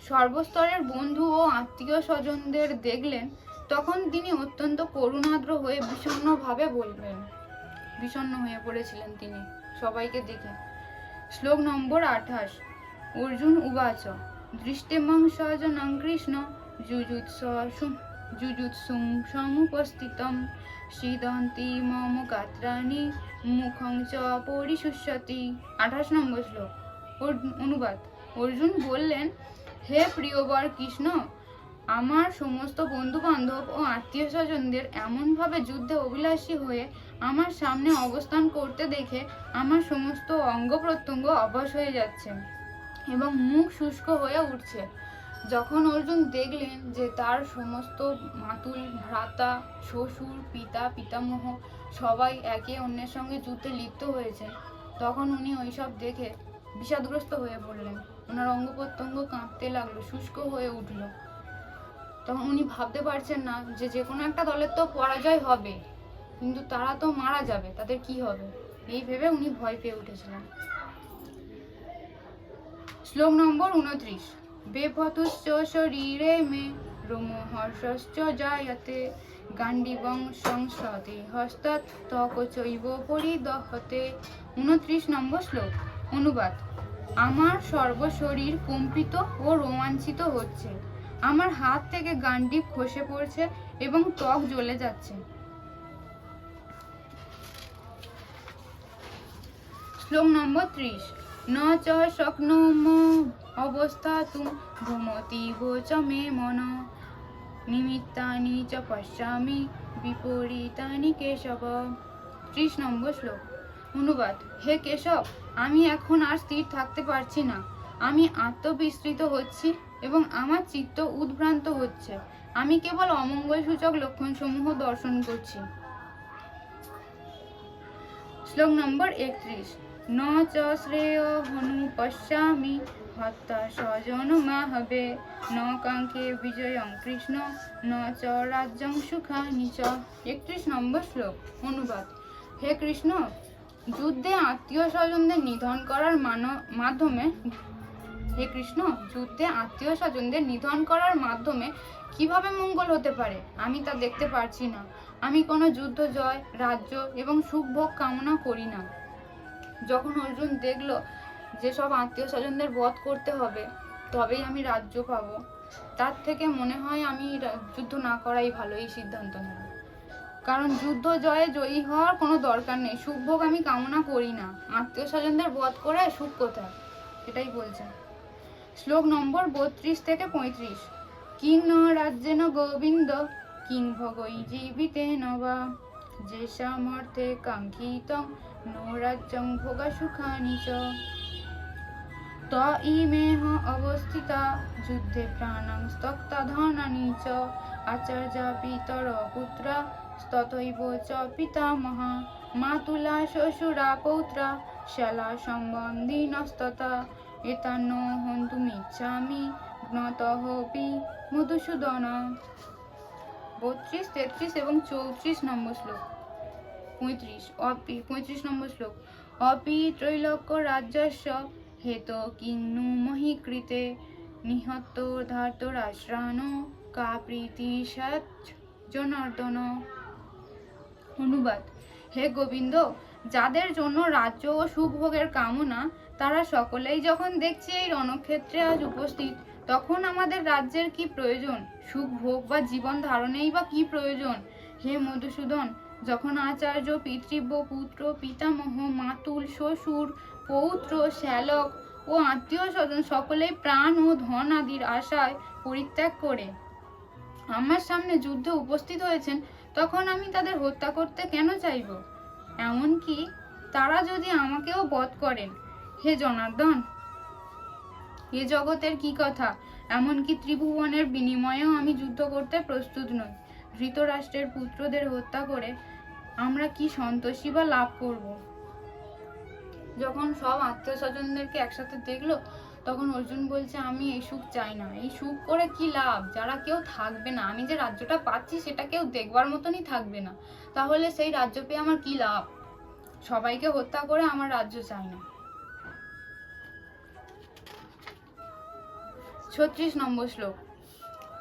সর্বস্তরের বন্ধু ও আত্মীয় স্বজনদের দেখলেন, তখন তিনি অত্যন্ত করুণাদ্র হয়ে বিষণ্ণভাবে বললেন, বিষণ্ণ হয়ে পড়েছিলেন তিনি সবাইকে দেখে। শ্লোক নম্বর 28। অর্জুন উবাচ দৃষ্টিমং স্বজনং কৃষ্ণ যুজুৎসুং সমুপস্থিতম সিদন্তি মম গাত্রাণি মুখং চ পরিশুষ্যতি। 28 নম্বর শ্লোক। অনুবাদ। অর্জুন বললেন, হে প্রিয়বর কৃষ্ণ, আমার সমস্ত বন্ধু বান্ধব ও আত্মীয় স্বজনদের এমনভাবে যুদ্ধে অভিলাষী হয়ে আমার সামনে অবস্থান করতে দেখে আমার সমস্ত অঙ্গ প্রত্যঙ্গ অবশ হয়ে যাচ্ছে এবং মুখ শুষ্ক হয়ে উঠছে। যখন অর্জুন দেখলেন যে তার সমস্ত মাতুল, ভ্রাতা, শ্বশুর, পিতা, পিতামহ সবাই একে অন্যের সঙ্গে যুদ্ধে লিপ্ত হয়েছে, তখন উনি ওইসব দেখে বিষাদগ্রস্ত হয়ে পড়লেন। ওনার অঙ্গ প্রত্যঙ্গ কাঁপতে লাগলো, শুষ্ক হয়ে উঠল। তখন উনি ভাবতে পারছেন না যে কোনো একটা দলের তো পরাজয় হবে, কিন্তু তারা তো মারা যাবে, তাদের কি হবে, এই ভেবে উনি ভয় পেয়ে উঠেছিলেন। শ্লোক নম্বর 29। বেপতুশ্চ শরীরে মে রোমহর্ষশ্চ জায়তে গান্ডীবং সংসতে হস্তাৎ ত্বকচৈব পরিদহতে। 29 নম্বর শ্লোক। অনুবাদ: আমার সর্বশরীর কম্পিত ও রোমাঞ্চিত হচ্ছে, আমার হাত থেকে গান্ডীব খসে পড়ছে এবং ত্বক জ্বলে যাচ্ছে। শ্লোক নম্বর 30। ন চ শক্নুম অবস্থাতুম ভ্রমতীব চ মে মন নিমিত্তানি চ পশ্যামি বিপরীতানি কেশব। 30 নম্বর শ্লোক। অনুবাদ: হে কেশব, আমি এখন আর স্থির থাকতে পারছি না, আমি আত্মবিস্মৃত হচ্ছি এবং আমার চিত্ত উদ্ভ্রান্ত হচ্ছে, আমি কেবল অমঙ্গল সূচক লক্ষণ সমূহ দর্শন করছি। শ্লোক নম্বর 31। ন চ শ্রেয় হনু পশ্যামি হত্যা স্বজন মাহবে ন কাঙ্ক্ষে বিজয়ং কৃষ্ণ ন চ রাজ্যং সুখানি চ। 31 নম্বর শ্লোক। অনুবাদ: হে কৃষ্ণ, যুদ্ধে আত্মীয় স্বজনদের নিধন করার মাধ্যমে কিভাবে মঙ্গল হতে পারে, আমি তা দেখতে পারছি না। আমি কোনো যুদ্ধ জয়, রাজ্য এবং সুখভোগ কামনা করি না। যখন অর্জুন দেখল যে সব আত্মীয় স্বজনদের বধ করতে হবে তবেই আমি রাজ্য পাবো, তার থেকে মনে হয় আমি যুদ্ধ না করাই ভালো, এই সিদ্ধান্ত নেব। কারণ যুদ্ধ জয়ে জয়ী হওয়ার কোনো দরকার নেই, সুখভোগ আমি কামনা করি না, আত্মীয় স্বজনদের বধ করে সুখ কোথায়, এটাই বলছেন। শ্লোক নম্বর 32 থেকে 35। কিং ন রাজ্যেন গোবিন্দ কিং ভগৈ জীবিতেন বা যে সামর্থ্যে কাঙ্ক্ষিতং নো রাজ্যং ভোগা সুখানি চ। ত ইমেহ অবস্থিতা যুদ্ধে প্রাণং ত্যক্তা ধনানি চ আচার্যা পিতর পুত্রা ততৈব চ পিতামহা মাতুলা শ্বশুরা পৌত্রা শালা সম্বন্ধিনস্ততা এতান্ন হন্তুমিচ্ছামি জ্ঞাতহপি মধুসূদন। 32, 33 এবং 34 নম্বর শ্লোক। 35 নম্বর শ্লোক। অপি ত্রৈলোক্য রাজ্যস্য হেত কিন্নু মহীকৃতে নিহত ধার্তরাষ্ট্রাণ কা প্রীতি সৎ জনার্দন। অনুবাদ: হে গোবিন্দ, যাদের জন্য রাজ্য ও সুখভোগের কামনা, তারা সকলেই যখন দেখছি এই রণক্ষেত্রে আজ উপস্থিত, তখন আমাদের রাজ্যের কি প্রয়োজন, সুখভোগ বা জীবন ধারণেই বা কি প্রয়োজন। হে মধুসূদন, যখন আচার্য, পিতৃব্য, পুত্র, পিতামহ, মাতুল, শ্বশুর, পৌত্র, শ্যালক ও আত্মীয় স্বজন সকলেই প্রাণ ও ধন আদির আশায় পরিত্যাগ করে আমার সামনে যুদ্ধে উপস্থিত হয়েছেন, তখন আমি তাদের হত্যা করতে কেন চাইব? এমনকি তারা যদি আমাকেও বধ করেন, হে জনার্দন, এ জগতের কি কথা, এমনকি ত্রিভুবনের বিনিময়েও আমি যুদ্ধ করতে প্রস্তুত নই। ধৃতরাষ্ট্রের পুত্রদের হত্যা করে আমরা কি সন্তোষী বা লাভ করব? যখন সব আত্মীয় স্বজনদেরকে একসাথে দেখলো, তখন অর্জুন বলছে, আমি এই সুখ চাই না, এই সুখ করে কি লাভ, যারা কেউ থাকবে না, আমি যে রাজ্যটা পাচ্ছি সেটা কেউ দেখবার মতনই থাকবে না, তাহলে সেই রাজ্য পেয়ে আমার কি লাভ? সবাইকে হত্যা করে আমার রাজ্য চাই না। 36 নম্বর শ্লোক।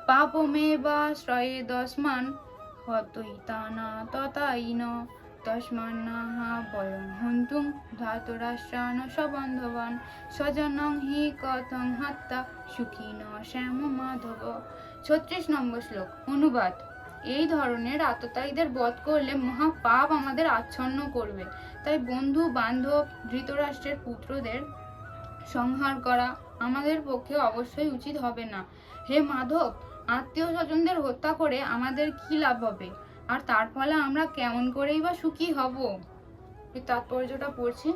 পাপমেবা শ্রয়ে দস্মান হতৈতানা ততাইন তস্মান্নাহা বয়ং হন্তুং ধাতরাষ্ট্রান সবন্ধবান স্বজনং হি কথং হত্যা সুখিন শ্যাম মাধব। 36 নম্বর শ্লোক। অনুবাদ: এই ধরনের আততায়ীদের বধ করলে মহা পাপ আমাদের আচ্ছন্ন করবে, তাই বন্ধু বান্ধব ধৃতরাষ্ট্রের পুত্রদের সংহার করা আমাদের পক্ষে অবশ্যই উচিত হবে না। হে মাধব, আত্মীয় স্বজনদের হত্যা করে আমাদের কি লাভ হবে, আর তার ফলে আমরা কেমন করেই বা সুখী হব? এই তাৎপর্যটা পড়ছি।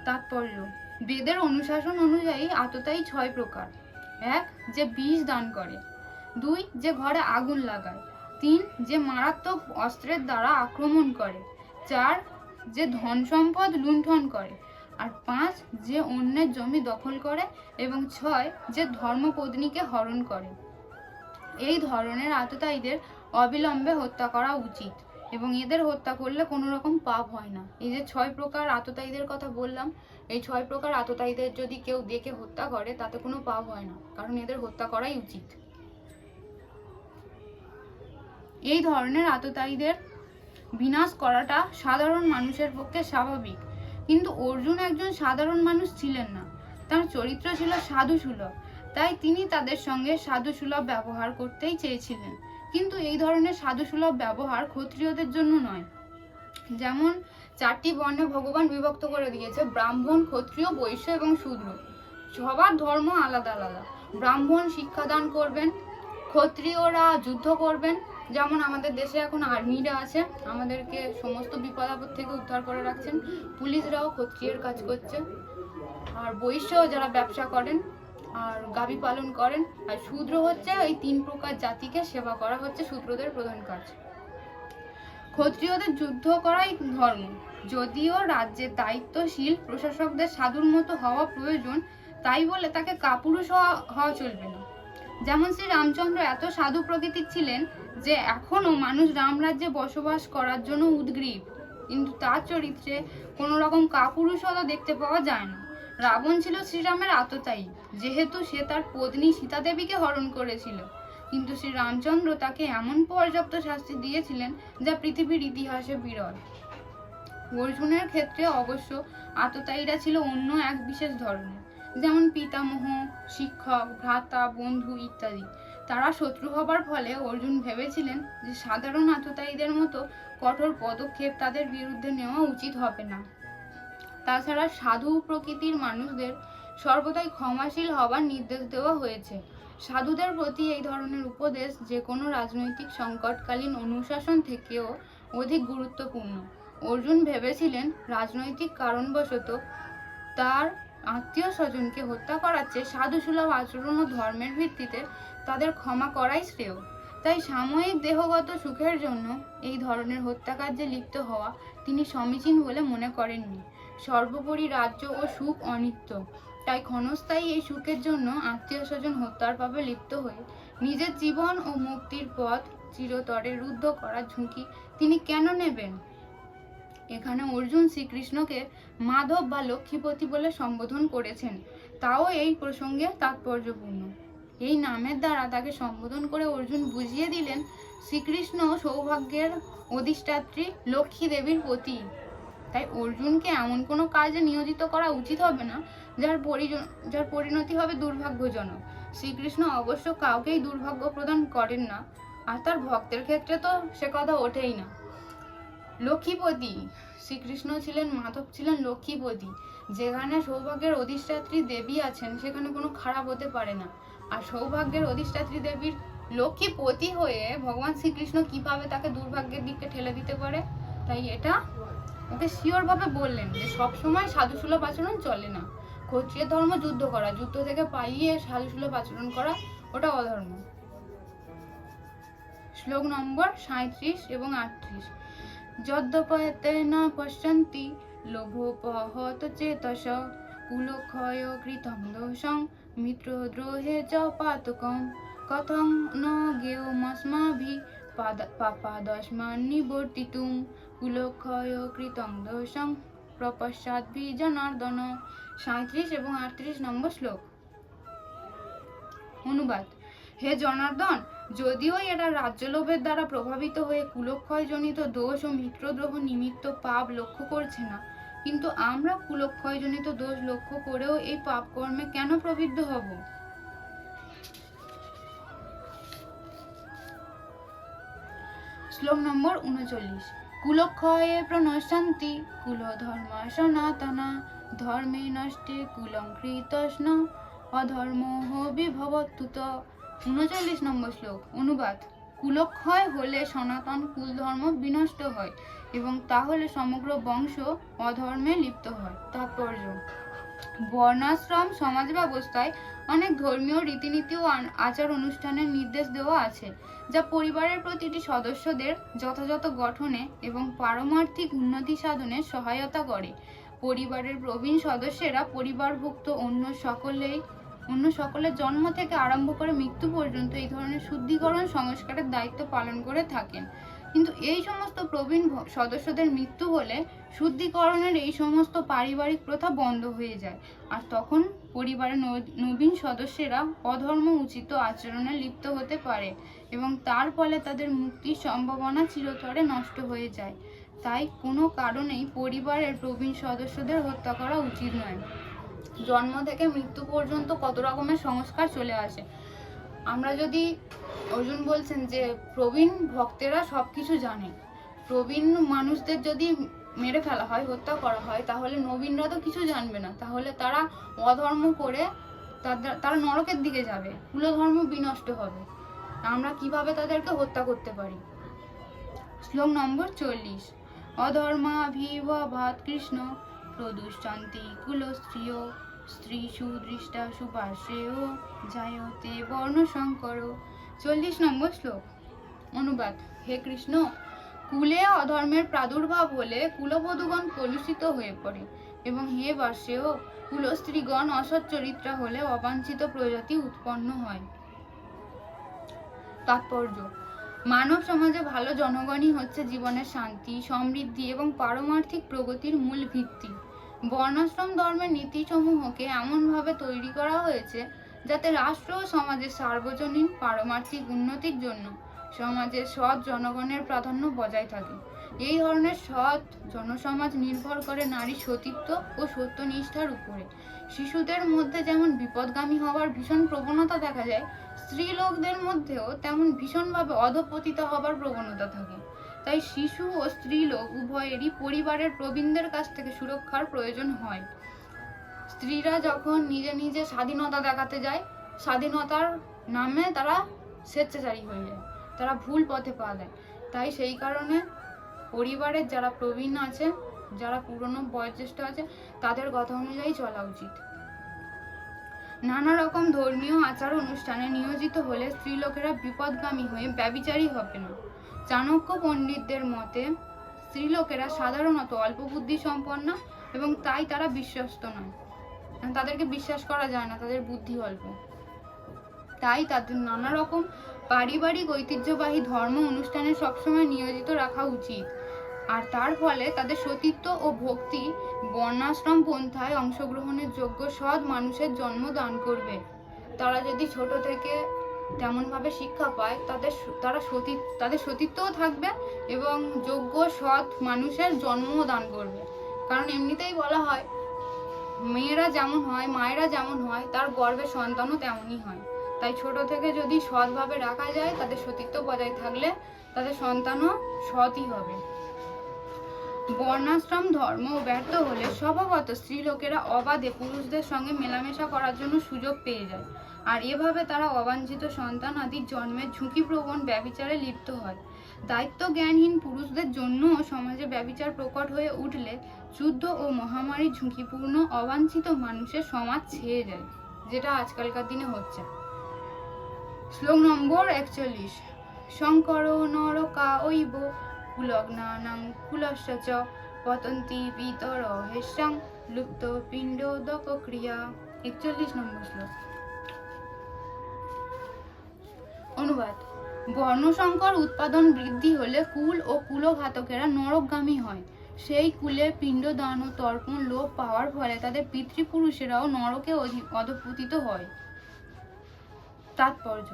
তাৎপর্য: বেদের অনুশাসন অনুযায়ী আততায়ী 6 প্রকার। 1. যে বিষ দান করে। 2. যে ঘরে আগুন লাগায়। 3. যে মারাত্মক অস্ত্রের দ্বারা আক্রমণ করে। 4. যে ধন সম্পদ লুণ্ঠন করে, আর 5 যে অন্যের জমি দখল করে, এবং 6 যে ধর্মপত্নীকে হরণ করে। এই ধরনের আততায়ীদের অবিলম্বে হত্যা করা উচিত, এবং এদের হত্যা করলে কোনো রকম পাপ হয় না। এই যে 6 প্রকার আততায়ীদের কথা বললাম, এই 6 প্রকার আততায়ীদের যদি কেউ দেখে হত্যা করে তাতে কোনো পাপ হয় না, কারণ এদের হত্যা করাই উচিত। এই ধরনের আততায়ীদের বিনাশ করাটা সাধারণ মানুষের পক্ষে স্বাভাবিক, কিন্তু অর্জুন একজন সাধারণ মানুষ ছিলেন না। তার চরিত্র ছিল সাধুসুলভ, তাই তিনি তাদের সঙ্গে সাধুসুলভ ব্যবহার করতেই চেয়েছিলেন। কিন্তু এই ধরনের সাধুসুলভ ব্যবহার ক্ষত্রিয়দের জন্য নয়। যেমন 4টি বর্ণে ভগবান বিভক্ত করে দিয়েছে: ব্রাহ্মণ, ক্ষত্রিয়, বৈশ্য এবং শূদ্র। সবার ধর্ম আলাদা আলাদা। ব্রাহ্মণ শিক্ষাদান করবেন, ক্ষত্রিয়রা যুদ্ধ করবেন, যেমন আমাদের দেশে এখন আর্মিরা আছে, আমাদেরকে সমস্ত বিপদ আপদ থেকে উদ্ধার করে রাখছেন। পুলিশরাও ক্ষত্রিয়ের কাজ করছে। আর বৈশ্য যারা ব্যবসা করেন আর গাভী পালন করেন। আর শূদ্র হচ্ছে এই 3 প্রকার জাতিকে সেবা করা হচ্ছে শূদ্রদের প্রধান কাজ। ক্ষত্রিয়দের যুদ্ধ করাই ধর্ম। যদিও রাজ্যের দায়িত্বশীল প্রশাসকদের সাধুর মতো হওয়া প্রয়োজন, তাই বলে তাকে কাপুরুষ হওয়া চলবে না। যেমন শ্রী রামচন্দ্র এত সাধু প্রকৃতির ছিলেন যে এখনো মানুষ রামরাজ্যে বসবাস করার জন্য উদ্গ্রীব, কিন্তু তার চরিত্রে কোনো রকম কাপুরুষতা দেখতে পাওয়া যায় না। রাবণ ছিল শ্রীরামের আততায়ী, যেহেতু সে তার পত্নী সীতা দেবীকে হরণ করেছিল, কিন্তু শ্রী রামচন্দ্র তাকে এমন পর্যাপ্ত শাস্তি দিয়েছিলেন যা পৃথিবীর ইতিহাসে বিরল। অর্জুনের ক্ষেত্রে অবশ্য আততায়ীরা ছিল অন্য এক বিশেষ ধরনের, যেমন পিতামহ, শিক্ষক, ভ্রাতা, বন্ধু ইত্যাদি। তারা শত্রু হবার ফলে অর্জুন ভেবেছিলেন যে সাধারণ আততায়ীদের মতো কঠোর পদক্ষেপ তাদের বিরুদ্ধে নেওয়া উচিত হবে না। তাছাড়া সাধু প্রকৃতির মানুষদের সর্বদাই ক্ষমাশীল হবার নির্দেশ দেওয়া হয়েছে। সাধুদের প্রতি এই ধরনের উপদেশ যে কোনো রাজনৈতিক সংকটকালীন অনুশাসন থেকেও অধিক গুরুত্বপূর্ণ। অর্জুন ভেবেছিলেন রাজনৈতিক কারণবশত তার আত্মীয় স্বজনকে হত্যা করার চেয়ে সাধুসুলভ আচরণ ও ধর্মের ভিত্তিতে তাদের ক্ষমা করাই শ্রেয়। তাই সাময়িক দেহগত সুখের জন্য এই ধরনের হত্যাকার্যে লিপ্ত হওয়া তিনি সমীচীন বলে মনে করেননি। সর্বোপরি রাজ্য ও সুখ অনিত্য, তাই ক্ষণস্থায়ী এই সুখের জন্য আত্মীয় স্বজন হত্যার পাপে লিপ্ত হয়ে নিজের জীবন ও মুক্তির পথ চিরতরে রুদ্ধ করার ঝুঁকি তিনি কেন নেবেন? এখানে অর্জুন শ্রীকৃষ্ণকে মাধব বা লক্ষ্মীপতি বলে সম্বোধন করেছেন, তাও এই প্রসঙ্গে তাৎপর্যপূর্ণ। এই নামের দ্বারা তাকে সম্বোধন করে অর্জুন বুঝিয়ে দিলেন শ্রীকৃষ্ণ সৌভাগ্যের অধিষ্ঠাত্রী লক্ষ্মী দেবীর পতি। তাই অর্জুনকে এমন কোনো কাজে নিয়োজিত করা উচিত হবে না যার পরিণতি হবে দুর্ভাগ্যজনক। শ্রীকৃষ্ণ অবশ্য কাউকেই দুর্ভাগ্য প্রদান করেন না, আর তার ভক্তের ক্ষেত্রে তো সে কথা ওঠেই না। লক্ষ্মীপতি, শ্রীকৃষ্ণ ছিলেন, মাধব ছিলেন লক্ষ্মীপতি। যেখানে সৌভাগ্যের অধিষ্ঠাত্রী দেবী আছেন সেখানে কোনো খারাপ হতে পারে না। আর সৌভাগ্যের অধিষ্ঠাত্রী দেবীর লক্ষ্মীপতি হয়ে ভগবান শ্রীকৃষ্ণ কিভাবে তাকে দুর্ভাগ্যের দিকে ঠেলে দিতে পারে? তাই এটা ওকে শিওর ভাবে বললেন যে সবসময় সাধুসুলভ আচরণ চলে না। ক্ষত্রিয় ধর্ম যুদ্ধ করা, যুদ্ধ থেকে পালিয়ে সাধুসুলভ আচরণ করা ওটা অধর্ম। শ্লোক নম্বর 37 এবং 38। যদ্যপয়তে ন পশ্যন্তি লোভোপহত চেতস কুলক্ষয় কৃতং দোষং মিত্রদ্রোহে চ পাতকং কথং ন জ্ঞেয়মস্মাভিঃ পাপাদস্মান্নিবর্তিতুং কুলক্ষয় কৃতং দোষং প্রপশ্চাদ্ভি জনার্দন। 37 এবং 38 নম্বর শ্লোক। অনুবাদ: হে জনার্দন, যদিও এরা রাজ্যলোভের দ্বারা প্রভাবিত হয়ে কুলক্ষয়জনিত দোষ ও মিত্রদ্রোহ নিমিত্ত পাপ লক্ষ্য করছে না, কিন্তু আমরা কুলক্ষয়জনিত দোষ লক্ষ্য করেও এই পাপ কর্মে কেন প্রবৃত্ত হব? শ্লোক নম্বর 39। কুলক্ষয়ে প্রণশ্যন্তি কুলধর্মা সনাতনা ধর্মে নষ্টে কুলং কৃতস্ন অধর্মঃ বিভবত্যুত। 39 নম্বর শ্লোক। অনুবাদ: কুলক্ষয় হলে সনাতন কুল ধর্ম বিনষ্ট হয় এবং তাহলে সমগ্র বংশ অধর্মে লিপ্ত হয়। তাৎপর্য: বর্ণাশ্রম সমাজ ব্যবস্থায় অনেক ধর্মীয় রীতিনীতি ও আচার অনুষ্ঠানের নির্দেশ দেওয়া আছে, যা পরিবারের প্রতিটি সদস্যদের যথাযথ গঠনে এবং পারমার্থিক উন্নতি সাধনে সহায়তা করে। পরিবারের প্রবীণ সদস্যেরা পরিবারভুক্ত অন্য সকলের জন্ম থেকে আরম্ভ করে মৃত্যু পর্যন্ত এই ধরনের শুদ্ধিকরণ সংস্কারের দায়িত্ব পালন করে থাকেন। কিন্তু এই সমস্ত প্রবীণ সদস্যদের মৃত্যু হলে শুদ্ধিকরণের এই সমস্ত পারিবারিক প্রথা বন্ধ হয়ে যায়, আর তখন পরিবারের নবীন সদস্যরা অধর্ম উচিত আচরণে লিপ্ত হতে পারে এবং তার ফলে তাদের মুক্তির সম্ভাবনা চিরতরে নষ্ট হয়ে যায়। তাই কোনো কারণেই পরিবারের প্রবীণ সদস্যদের হত্যা করা উচিত নয়। জন্ম থেকে মৃত্যু পর্যন্ত কত রকমের সংস্কার চলে আসে। আমরা যদি, অর্জুন বলছেন যে প্রবীণ ভক্তেরা সবকিছু জানে, প্রবীণ মানুষদের যদি মেরে ফেলা হয়, হত্যা করা হয়, তাহলে নবীনরা তো কিছু জানবে না, তাহলে তারা অধর্ম করে তারা নরকের দিকে যাবে, কুলধর্ম বিনষ্ট হবে। আমরা কিভাবে তাদেরকে হত্যা করতে পারি? শ্লোক নম্বর 40। অধর্মাভিভাবাৎ কৃষ্ণ প্রদুষ্যন্তি কুলস্ত্রিয় স্ত্রীষু দৃষ্টা সুপার্শ্রেয় জায়তে বর্ণশঙ্কর। 40 নম্বর শ্লোক। অনুবাদ। হে কৃষ্ণ, কুলে অধর্মের প্রাদুর্ভাব হলে কুলবধূগণ কলুষিত হয়ে পড়ে, এবং হে বার্ষ্যেয়, কুলস্ত্রীগণ অসৎ চরিত্রা হলে অবাঞ্ছিত প্রজাতি উৎপন্ন হয়। তাৎপর্য: মানব সমাজে ভালো জনগণই হচ্ছে জীবনের শান্তি, সমৃদ্ধি এবং পারমার্থিক প্রগতির মূল ভিত্তি। বর্ণাশ্রম ধর্মের নীতিসমূহকে এমনভাবে তৈরি করা হয়েছে যাতে রাষ্ট্র ও সমাজের সার্বজনীন পারমার্থিক উন্নতির জন্য সমাজের সৎ জনগণের প্রাধান্য বজায় থাকে। এই ধরনের সৎ জনসমাজ নির্ভর করে নারীর সতীত্ব ও সত্যনিষ্ঠার উপরে। শিশুদের মধ্যে যেমন বিপদগামী হওয়ার ভীষণ প্রবণতা দেখা যায়, স্ত্রীলোকদের মধ্যেও তেমন ভীষণভাবে অধঃপতিত হবার প্রবণতা থাকে। তাই শিশু ও স্ত্রীলোক উভয়েরই পরিবারের প্রবীণদের কাছ থেকে সুরক্ষার প্রয়োজন হয়। স্ত্রীরা যখন নিজে নিজে স্বাধীনতা দেখাতে যায়, স্বাধীনতার নামে তারা স্বেচ্ছাচারী হয়ে যায়, তারা ভুল পথে পা দেয়। তাই সেই কারণে পরিবারের যারা প্রবীণ আছে, যারা পুরনো বয়োজ্যেষ্ঠ আছে, তাদের কথা অনুযায়ী চলা উচিত। নানা রকম ধর্মীয় আচার অনুষ্ঠানে নিয়োজিত হলে স্ত্রীলোকেরা বিপদগামী হয়ে ব্যভিচারী হবে না। চাণক্য পণ্ডিতদের মতে স্ত্রীলোকেরা সাধারণত অল্প বুদ্ধি সম্পন্ন এবং তাই তারা বিশ্বস্ত নয়, তাদেরকে বিশ্বাস করা যায় না, তাদের বুদ্ধি অল্প। তাই তাদের নানা রকম পারিবারিক ঐতিহ্যবাহী ধর্ম অনুষ্ঠানে সবসময় নিয়োজিত রাখা উচিত, আর তার ফলে তাদের সতীত্ব ও ভক্তি বর্ণাশ্রম পন্থায় অংশগ্রহণের যোগ্য সৎ মানুষের জন্ম দান করবে। তারা যদি ছোট থেকে তেমনভাবে শিক্ষা পায়, তাদের সতীত্বও থাকবে এবং যোগ্য সৎ মানুষের জন্মও দান করবে। কারণ এমনিতেই বলা হয়, মেয়েরা যেমন হয়, মায়েরা যেমন হয়, তার গর্ভে সন্তানও তেমনই হয়। তাই ছোট থেকে যদি সৎভাবে রাখা যায়, তাদের সতীত্ব বজায় থাকলে তাদের সন্তানও সৎই হবে। বর্ণাশ্রম ধর্ম ব্যর্থ হলে স্বভাবত স্ত্রীলোকেরা অবাধে পুরুষদের সঙ্গে মেলামেশা করার জন্য সুযোগ পেয়ে যায়, আর এভাবে তারা অবাঞ্ছিত সন্তান আদির জন্মের ঝুঁকিপ্রবণ ব্যভিচারে লিপ্ত হয়। দায়িত্ব জ্ঞানহীন পুরুষদের জন্য সমাজে ব্যভিচার প্রকট হয়ে উঠলে যুদ্ধ ও মহামারীর ঝুঁকিপূর্ণ অবাঞ্ছিত মানুষের সমাজ ছেয়ে যায়, যেটা আজকালকার দিনে হচ্ছে। শ্লোক নম্বর 41। শঙ্কর নরকায়ৈব কুলগ্নানাং কুলস্য চ পতন্তি পিতর হেষ্যাং লুপ্ত পিণ্ডোদক ক্রিয়া। 41 নম্বর শ্লোক। অনুবাদ। বর্ণসংকর উৎপাদন বৃদ্ধি হলে কুল ও কুলঘাতকেরা নরকগামী হয়। সেই কুলে পিণ্ডদান ও তর্পণ লোপ পাওয়ার ফলে তাদের পিতৃপুরুষেরাও নরকে অধঃপতিত হয়। তাৎপর্য: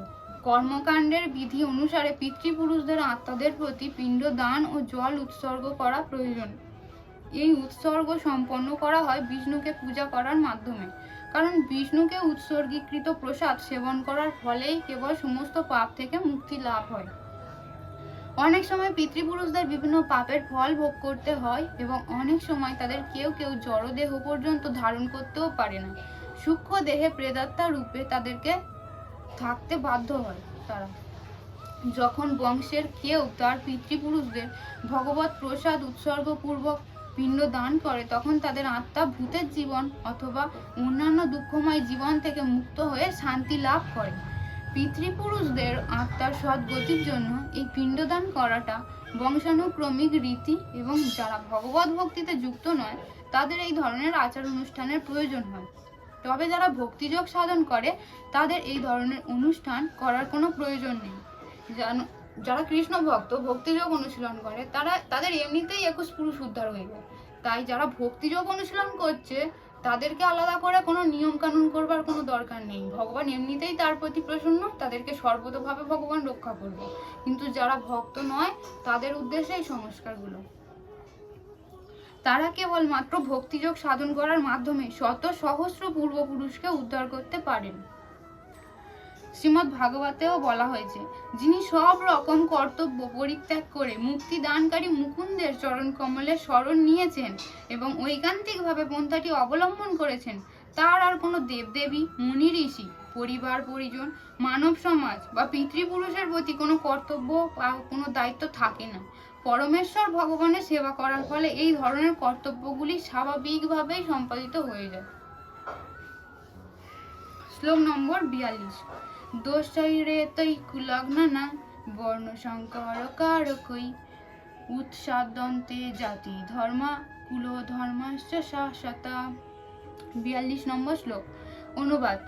কর্মকাণ্ডের বিধি অনুসারে পিতৃপুরুষদের আত্মাদের প্রতি পিণ্ডদান ও জল উৎসর্গ করা প্রয়োজন। এই উৎসর্গ সম্পন্ন করা হয় বিষ্ণুকে পূজা করার মাধ্যমে, কারণ বিষ্ণুকে উৎসর্গীকৃত প্রসাদ সেবন করার ফলেই কেবল সমস্ত পাপ থেকে মুক্তি লাভ হয়। অনেক সময় পিতৃপুরুষদের বিভিন্ন পাপের ফল ভোগ করতে হয় এবং অনেক সময় তাদের কেউ কেউ জড়দেহ পর্যন্ত ধারণ করতেও পারে না। সূক্ষ্ম দেহে প্রেতাত্মা রূপে তাদেরকে থাকতে বাধ্য হয়। তারা যখন বংশের কেউ তার পিতৃপুরুষদের ভগবত প্রসাদ উৎসর্গপূর্বক পিণ্ড দান করে তখন তাদের আত্মা ভূতের জীবন অথবা অন্যান্য দুঃখময় জীবন থেকে মুক্ত হয়ে শান্তি লাভ করে। পিতৃপুরুষদের আত্মার সদ্গতির জন্য এই পিণ্ডদান করাটা বংশানুক্রমিক রীতি এবং যারা ভগবত ভক্তিতে যুক্ত নয় তাদের এই ধরনের আচার অনুষ্ঠানের প্রয়োজন হয়। তবে যারা ভক্তিযোগ সাধন করে তাদের এই ধরনের অনুষ্ঠান করার কোনো প্রয়োজন নেই। যারা কৃষ্ণ ভক্ত ভক্তিযোগ অনুশীলন করে তাদের এমনিতেই 21 পুরুষ উদ্ধার হয়ে যায়। তাই যারা ভক্তিযোগ অনুশীলন করছে তাদেরকে আলাদা করে কোনো নিয়ম কানুন করবার কোনো দরকার নেই। ভগবান এমনিতেই তার প্রতি প্রসন্ন, তাদেরকে সর্বতোভাবে ভগবান রক্ষা করবে। কিন্তু যারা ভক্ত নয় তাদের উদ্দেশ্যে এই সংস্কারগুলো। তারা কেবলমাত্র ভক্তিযোগ সাধন করার মাধ্যমে শত সহস্র পূর্বপুরুষকে উদ্ধার করতে পারেন। শ্রীমদ্ ভাগবতেও বলা হয়েছে, যিনি সব রকম কর্তব্য পরিত্যাগ করে মুক্তি দানকারী মুকুন্দের চরণ কমলে শরণ নিয়েছেন এবং ঐকান্তিকভাবে পন্থাটি অবলম্বন করেছেন, তার আর কোনো দেবদেবী, মুনি ঋষি, পরিবার পরিজন, মানব সমাজ বা পিতৃপুরুষের প্রতি কোনো কর্তব্য বা কোনো দায়িত্ব থাকে না। পরমেশ্বর ভগবানের সেবা করার ফলে এই ধরনের কর্তব্যগুলি স্বাভাবিকভাবেই সম্পাদিত হয়ে যায়। শ্লোক নম্বর 42। দোষৈরেতৈ কুলগ্ননা বর্ণ সংকর কারকৈ উৎসাদন্তে জাতি ধর্মা কুল ধর্মাশ্চ শাশ্বতা। 42 নম্বর শ্লোক। অনুবাদ: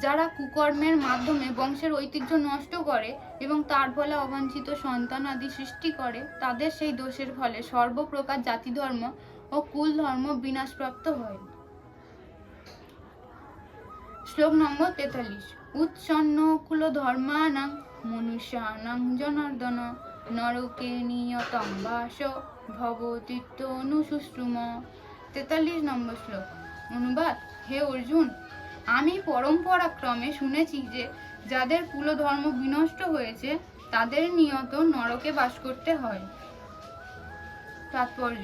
যারা কুকর্মের মাধ্যমে বংশের ঐতিহ্য নষ্ট করে এবং তার ফলে অবাঞ্ছিত সন্তান আদি সৃষ্টি করে তাদের সেই দোষের ফলে সর্বপ্রকার জাতি ধর্ম ও কুল ধর্ম বিনাশপ্রাপ্ত হয়। শ্লোক নম্বর 43। উৎসন্ন কুল ধর্মানাং মনুষ্যানাং জনার্দন নরকে নিয়তং বাস ভবতীত্যনুশুশ্রুম। 43 নম্বর শ্লোক। অনুবাদ: হে অর্জুন, আমি পরম্পরাক্রমে শুনেছি যে যাদের কুলধর্ম বিনষ্ট হয়েছে তাদের নিয়ত নরকে বাস করতে হয়। তাৎপর্য: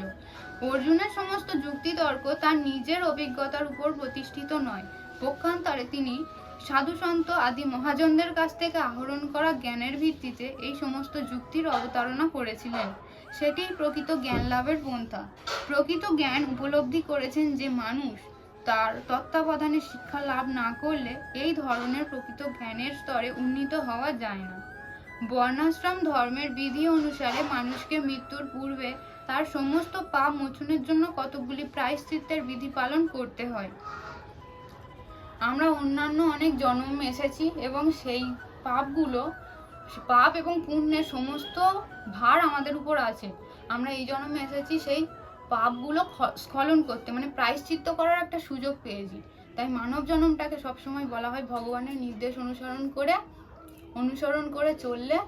অর্জুনের সমস্ত যুক্তিতর্ক তার নিজের অভিজ্ঞতার উপর প্রতিষ্ঠিত নয়। পক্ষান্তরে তিনি সাধুসন্ত আদি মহাজনদের কাছ থেকে আহরণ করা জ্ঞানের ভিত্তিতে এই সমস্ত যুক্তির অবতারণা করেছিলেন। সেটিই প্রকৃত জ্ঞান লাভের পন্থা। প্রকৃত জ্ঞান উপলব্ধি করেছেন যে মানুষ তার তত্ত্বাবধানে শিক্ষা লাভ না করলে এই ধরনের প্রকৃত জ্ঞানের স্তরে উন্নীত হওয়া যায় না। বর্ণাশ্রম ধর্মের বিধি অনুসারে মানুষকে মৃত্যুর পূর্বে তার সমস্ত পাপ মোচনের জন্য কতগুলি প্রায়শ্চিত্তের বিধি পালন করতে হয়। আমরা অন্যান্য অনেক জন্ম এসেছি এবং সেই পাপ এবং পুণ্যের সমস্ত ভার আমাদের উপর আছে। আমরা এই জন্মে এসেছি সেই পাপগুলো স্খলন করতে, মানে প্রায়শ্চিত্ত করার একটা সুযোগ পেয়েছি। তাই মানব জন্মটাকে সবসময় বলা হয় ভগবানের নির্দেশ অনুসরণ করে চললে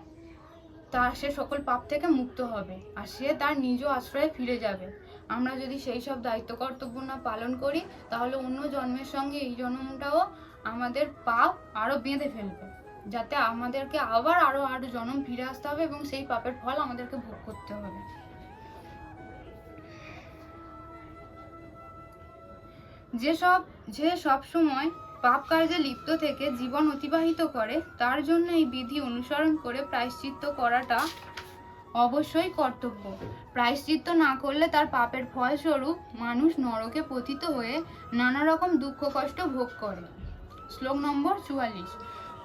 সে সকল পাপ থেকে মুক্ত হবে আর সে তার নিজ আশ্রয়ে ফিরে যাবে। আমরা যদি সেই সব দায়িত্ব কর্তব্য না পালন করি তাহলে অন্য জন্মের সঙ্গে এই জন্মটাও আমাদের পাপ আরো বেঁধে ফেলবে, যাতে আমাদেরকে আবার আরো জন্ম ফিরে আসতে হবে এবং সেই পাপের ফল আমাদেরকে ভোগ করতে হবে। যে সব সময় পাপ কার্যে লিপ্ত থেকে জীবন অতিবাহিত করে তার জন্য এই বিধি অনুসরণ করে প্রায়শ্চিত্ত করাটা অবশ্যই কর্তব্য। প্রায়শ্চিত্ত না করলে তার পাপের ফলস্বরূপ মানুষ নরকে পতিত হয়ে নানা রকম দুঃখ কষ্ট ভোগ করে। শ্লোক নম্বর 44।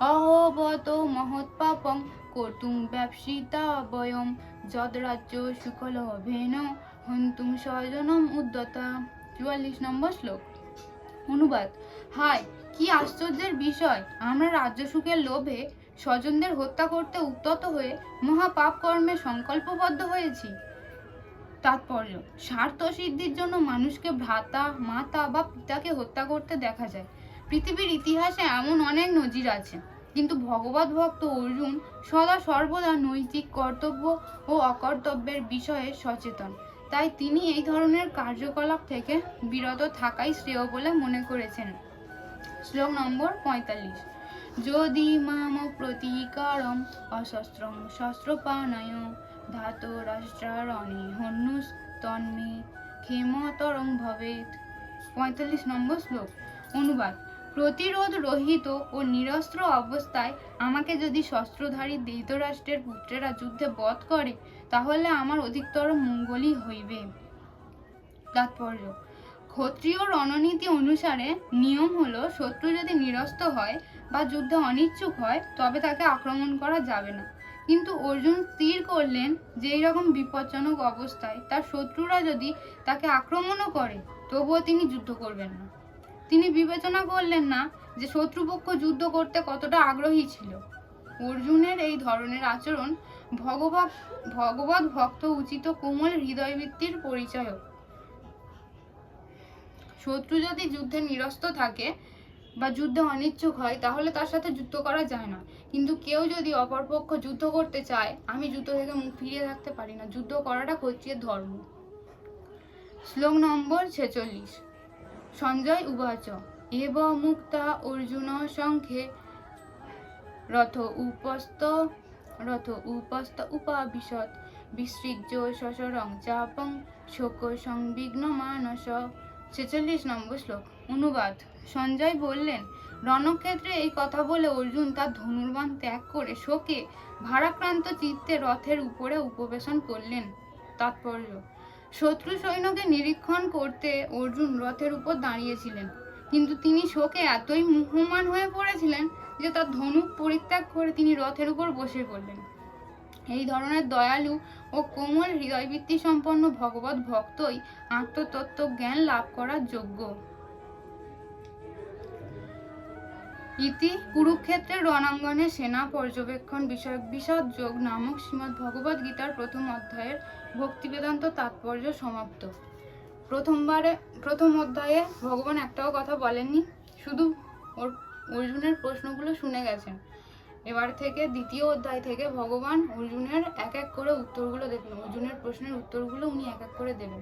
অহোবত মহৎ পাপং কর্তুং ব্যবসিতা বয়ম যদ্রাজ্য সুকলভেন হন্তুং স্বজনম উদ্যতা। 44 নম্বর শ্লোক। অনুবাদ: হায়, কি আশ্চর্যের বিষয়! আমরা রাজ্য সুখের লোভে স্বজনদের হত্যা করতে উদ্যত হয়ে মহা পাপ কর্মে সংকল্পবদ্ধ হয়েছি। তাৎপর্য: স্বার্থ সিদ্ধির জন্য মানুষকে ভ্রাতা, মাতা বা পিতাকে হত্যা করতে দেখা যায়। পৃথিবীর ইতিহাসে এমন অনেক নজির আছে, কিন্তু ভগবত ভক্ত অর্জুন সদা সর্বদা নৈতিক কর্তব্য ও অকর্তব্যের বিষয়ে সচেতন। তাই তিনি এই ধরনের কার্যকলাপ থেকে বিরত থাকাই শ্রেয় বলে মনে করেছেন। শ্লোক নম্বর 45। যদি মাম প্রতিকারম অশস্ত্রং শস্ত্রপাণয় ধাতো রাষ্ট্রারণে হন্যুস তন্মে ক্ষেমতরং ভবেত। 45 নম্বর শ্লোক। অনুবাদ: প্রতিরোধ রহিত ও নিরস্ত্র অবস্থায় আমাকে যদি শস্ত্রধারী ধৃতরাষ্ট্রের পুত্রেরা যুদ্ধে বধ করে তাহলে আমার অধিকতর মঙ্গলই হইবে। তাৎপর্য: ক্ষত্রিয় রণনীতি অনুসারে নিয়ম হলো শত্রু যদি নিরস্ত হয় বা যুদ্ধে অনিচ্ছুক হয় তবে তাকে আক্রমণ করা যাবে না। কিন্তু অর্জুন স্থির করলেন যে এইরকম বিপজ্জনক অবস্থায় তার শত্রুরা যদি তাকে আক্রমণও করে তবুও তিনি যুদ্ধ করবেন না। তিনি বিবেচনা করলেন না যে শত্রুপক্ষ যুদ্ধ করতে কতটা আগ্রহী ছিল। অর্জুনের এই ধরনের আচরণ ভগবত ভক্ত উচিত কোমল হৃদয়বৃত্তির পরিচয়ক। শত্রু যদি যুদ্ধে নিরস্ত থাকে বা যুদ্ধে অনিচ্ছুক হয় তাহলে তার সাথে যুদ্ধ করা যায় না। কিন্তু কেউ যদি অপরপক্ষ যুদ্ধ করতে চায়, আমি যুদ্ধ থেকে মুখ ফিরিয়ে থাকতে পারি না। যুদ্ধ করাটা ক্ষত্রিয়ের ধর্ম। শ্লোক নম্বর 46। সঞ্জয় উবাচ এব মুক্তা অর্জুন সংখ্যে রথ উপস্থ উপাবিশৎ বিসৃজ্য সসরং চাপং শোক সংবিঘ্ন মানস। 46 নম্বর শ্লোক। অনুবাদ: সঞ্জয় বললেন, রণক্ষেত্রে এই কথা বলে অর্জুন তার ধনুর্বাণ ত্যাগ করে শোকে ভারাক্রান্ত চিত্তে রথের উপরে উপবেশন করলেন। তাৎপর্য: শত্রু সৈন্যকে নিরীক্ষণ করতে অর্জুন রথের উপর দাঁড়িয়েছিলেন, কিন্তু তিনি শোকে এতই মুহ্যমান হয়ে পড়েছিলেন যে তার ধনুক পরিত্যাগ করে তিনি রথের উপর বসে পড়লেন। এই ধরনের দয়ালু ও কোমল হৃদয়বৃত্তি সম্পন্ন ভগবত ভক্তই আত্মতত্ত্ব জ্ঞান লাভ করার যোগ্য। ইতি কুরুক্ষেত্রের রণাঙ্গনে সেনা পর্যবেক্ষণ বিষয়ক বিশদ যোগ নামক শ্রীমদ্ ভগবদ গীতার প্রথম অধ্যায়ের ভক্তিবেদান্ত তাৎপর্য সমাপ্ত। প্রথম অধ্যায়ে ভগবান একটাও কথা বলেননি, শুধু অর্জুনের প্রশ্নগুলো শুনে গেছেন। এবার থেকে দ্বিতীয় অধ্যায় থেকে ভগবান অর্জুনের এক এক করে উত্তরগুলো দেবেন। অর্জুনের প্রশ্নের উত্তরগুলো উনি এক এক করে দেবেন।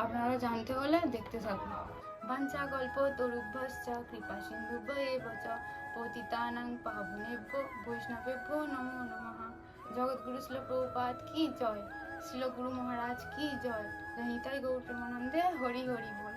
আপনারা জানতে হলে দেখতে থাকুন। বাঞ্ছা গল্প তরুভ্যশ্চ কৃপা সিন্ধুভ্য এব চ পতিতানাং পাবনেভ্যো বৈষ্ণবেভ্যো নমো নমঃ। জগৎগুরু শ্রীল প্রভুপাদ কি জয়। শ্রীল গুরু মহারাজ কি জয়। নিতাই গৌর প্রেমানন্দে হরি হরি বল।